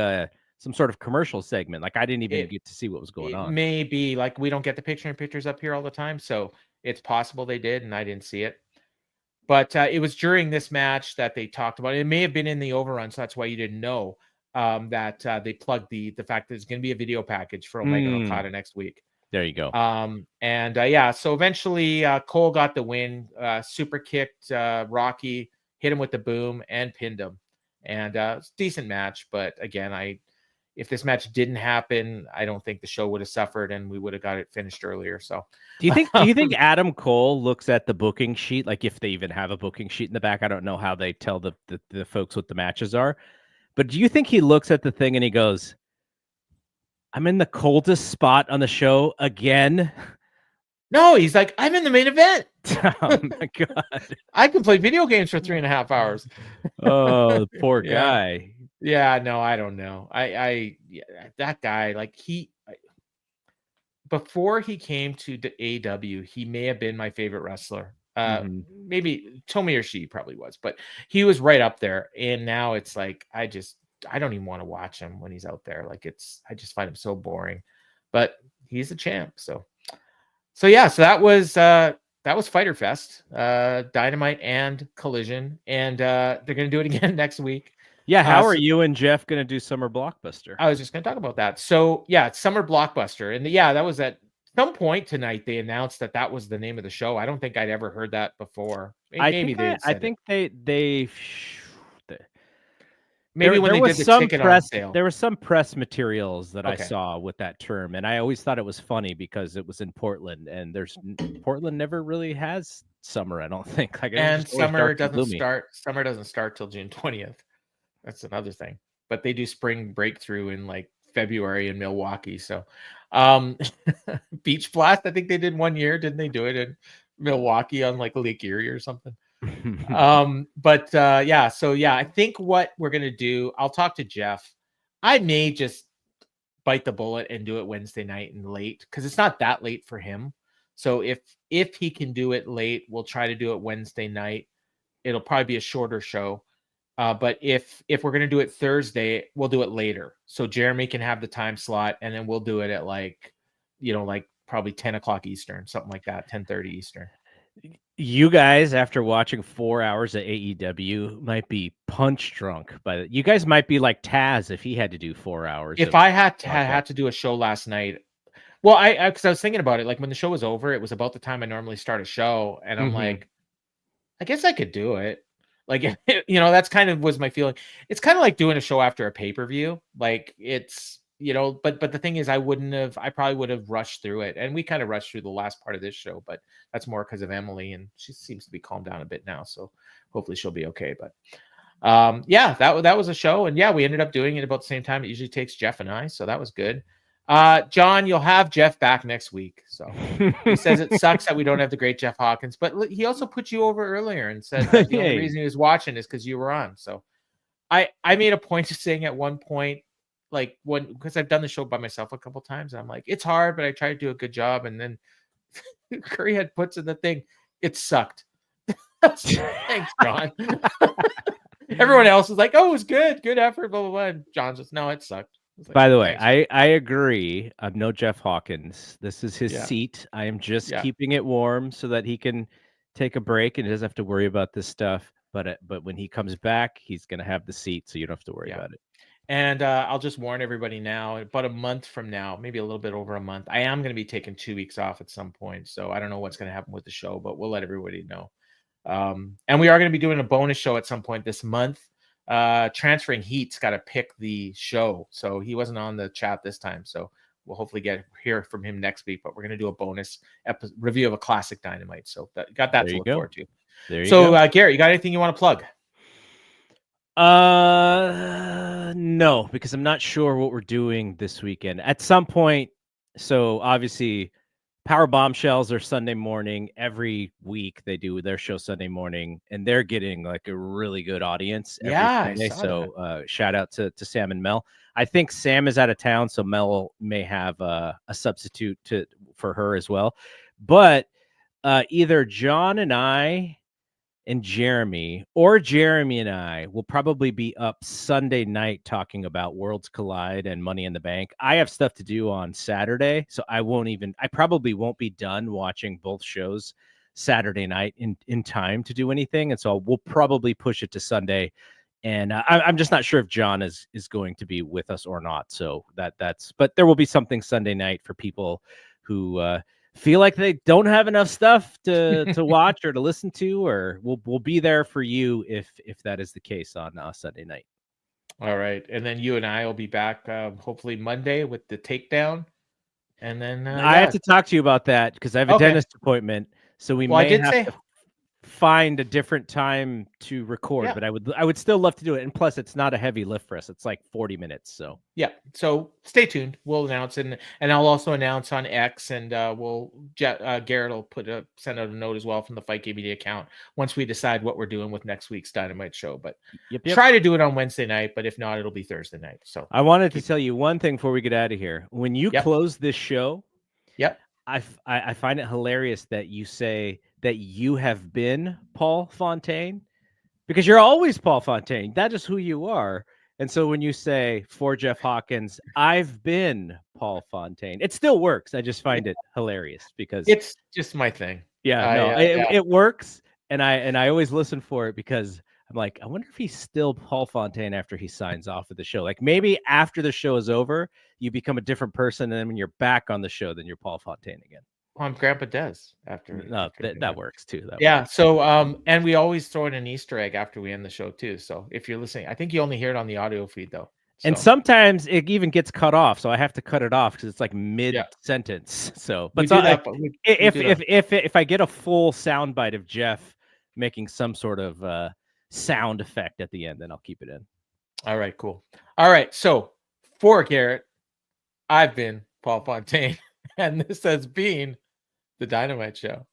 some sort of commercial segment. Like, I didn't even get to see what was going on. Maybe, like, we don't get the picture-in-pictures up here all the time, so it's possible they did, and I didn't see it. But it was during this match that they talked about it. It may have been in the overrun, so that's why you didn't know that they plugged the fact that there's going to be a video package for Omega and Okada next week. There you go. So eventually Cole got the win, super kicked Rocky, hit him with the boom, and pinned him. And it's a decent match, but again, if this match didn't happen, I don't think the show would have suffered, and we would have got it finished earlier. So, do you think Adam Cole looks at the booking sheet, like if they even have a booking sheet in the back? I don't know how they tell the folks what the matches are, but do you think he looks at the thing and he goes, "I'm in the coldest spot on the show again"? No, he's like, "I'm in the main event." Oh my god! I can play video games for 3.5 hours. Oh, the poor guy. Yeah, no, I don't know. That guy, like, before he came to the AEW, he may have been my favorite wrestler. Maybe Tomi Ishii probably was, but he was right up there. And now it's like, I don't even want to watch him when he's out there. Like, I just find him so boring. But he's a champ, so that was Fyter Fest, Dynamite and Collision, and they're gonna do it again next week. Yeah, how are you and Jeff going to do Summer Blockbuster? I was just going to talk about that. So, yeah, it's Summer Blockbuster. And that was at some point tonight. They announced that was the name of the show. I don't think I'd ever heard that before. I think Maybe when they did the ticket on sale. There were some press materials that I Okay. saw with that term, and I always thought it was funny because it was in Portland, and Portland never really has summer, I don't think. Like, And just always summer dark and gloomy. Summer doesn't start till June 20th. That's another thing. But they do spring breakthrough in like February in Milwaukee. So Beach Blast, I think they did 1 year. Didn't they do it in Milwaukee on like Lake Erie or something? Yeah, so yeah, I think what we're gonna do, I'll talk to Jeff. I may just bite the bullet and do it Wednesday night and late because it's not that late for him. So if he can do it late, we'll try to do it Wednesday night. It'll probably be a shorter show. But if we're gonna do it Thursday, we'll do it later. So Jeremy can have the time slot, and then we'll do it at like probably 10 o'clock Eastern, something like that, 10:30 Eastern. You guys, after watching 4 hours of AEW, might be punch drunk. But you guys might be like Taz if he had to do 4 hours. If I had to do a show last night, well, because I was thinking about it, like when the show was over, it was about the time I normally start a show, and I'm like, I guess I could do it. Like, that's kind of was my feeling. It's kind of like doing a show after a pay-per-view. Like it's, but the thing is, I probably would have rushed through it. And we kind of rushed through the last part of this show, but that's more because of Emily, and she seems to be calmed down a bit now. So hopefully she'll be okay. But yeah, that was a show. And yeah, we ended up doing it about the same time. It usually takes Jeff and I. So that was good. John, you'll have Jeff back next week. So he says it sucks that we don't have the great Jeff Hawkins, but he also put you over earlier and said that the only reason he was watching is because you were on. So I made a point of saying at one point, like because I've done the show by myself a couple times, I'm like, it's hard, but I try to do a good job. And then Curryhead puts in the thing, it sucked. Thanks, John. Everyone else is like, oh, it was good effort, blah blah blah. And John's just, no, it sucked. Like, by the way, I agree. I'm no Jeff Hawkins. This is his seat. I am just keeping it warm so that he can take a break and he doesn't have to worry about this stuff. But when he comes back, he's going to have the seat, so you don't have to worry about it. And I'll just warn everybody now, about a month from now, maybe a little bit over a month, I am going to be taking 2 weeks off at some point. So I don't know what's going to happen with the show, but we'll let everybody know. And we are going to be doing a bonus show at some point this month. Transferring Heat's got to pick the show, so he wasn't on the chat this time, so we'll hopefully hear from him next week. But we're going to do a bonus review of a classic Dynamite, so got that to look forward to. Garrett, you got anything you want to plug? No, because I'm not sure what we're doing this weekend at some point. So obviously Power Bombshells are Sunday morning. Every week they do their show Sunday morning, and they're getting like a really good audience every Sunday. So shout out to Sam and Mel. I think Sam is out of town, so Mel may have a substitute for her as well. But either John and I and Jeremy, or Jeremy and I, will probably be up Sunday night talking about Worlds Collide and Money in the Bank. I have stuff to do on Saturday, so I probably won't be done watching both shows Saturday night in time to do anything. And so we'll probably push it to Sunday. And I'm just not sure if John is going to be with us or not. So but there will be something Sunday night for people who feel like they don't have enough stuff to watch or to listen to, or we'll be there for you if that is the case on Sunday night. All right, and then you and I will be back hopefully Monday with the takedown, and then I have to talk to you about that because I have a dentist appointment, so we may have to find a different time to record. But I would still love to do it, and plus it's not a heavy lift for us. It's like 40 minutes. So so stay tuned. We'll announce, and I'll also announce on X, and Garrett will send out a note as well from the Fight Game Media account once we decide what we're doing with next week's Dynamite show. But try to do it on Wednesday night, but if not, it'll be Thursday night. So I wanted to tell you one thing before we get out of here. When you close this show, I find it hilarious that you say that you have been Paul Fontaine, because you're always Paul Fontaine. That is who you are. And so when you say for Jeff Hawkins, I've been Paul Fontaine, it still works. I just find it hilarious because it's just my thing. It works. And I always listen for it because I'm like, I wonder if he's still Paul Fontaine after he signs off of the show. Like maybe after the show is over, you become a different person. And then when you're back on the show, then you're Paul Fontaine again. on Grandpa Des after. No, that works too. Yeah. Works. So, and we always throw in an Easter egg after we end the show too. So if you're listening, I think you only hear it on the audio feed though. So. And sometimes it even gets cut off, so I have to cut it off because it's like mid-sentence. So, but if I get a full soundbite of Jeff making some sort of sound effect at the end, then I'll keep it in. All right, cool. All right, so for Garrett, I've been Paul Fontaine, and this has been the Dynamite Show.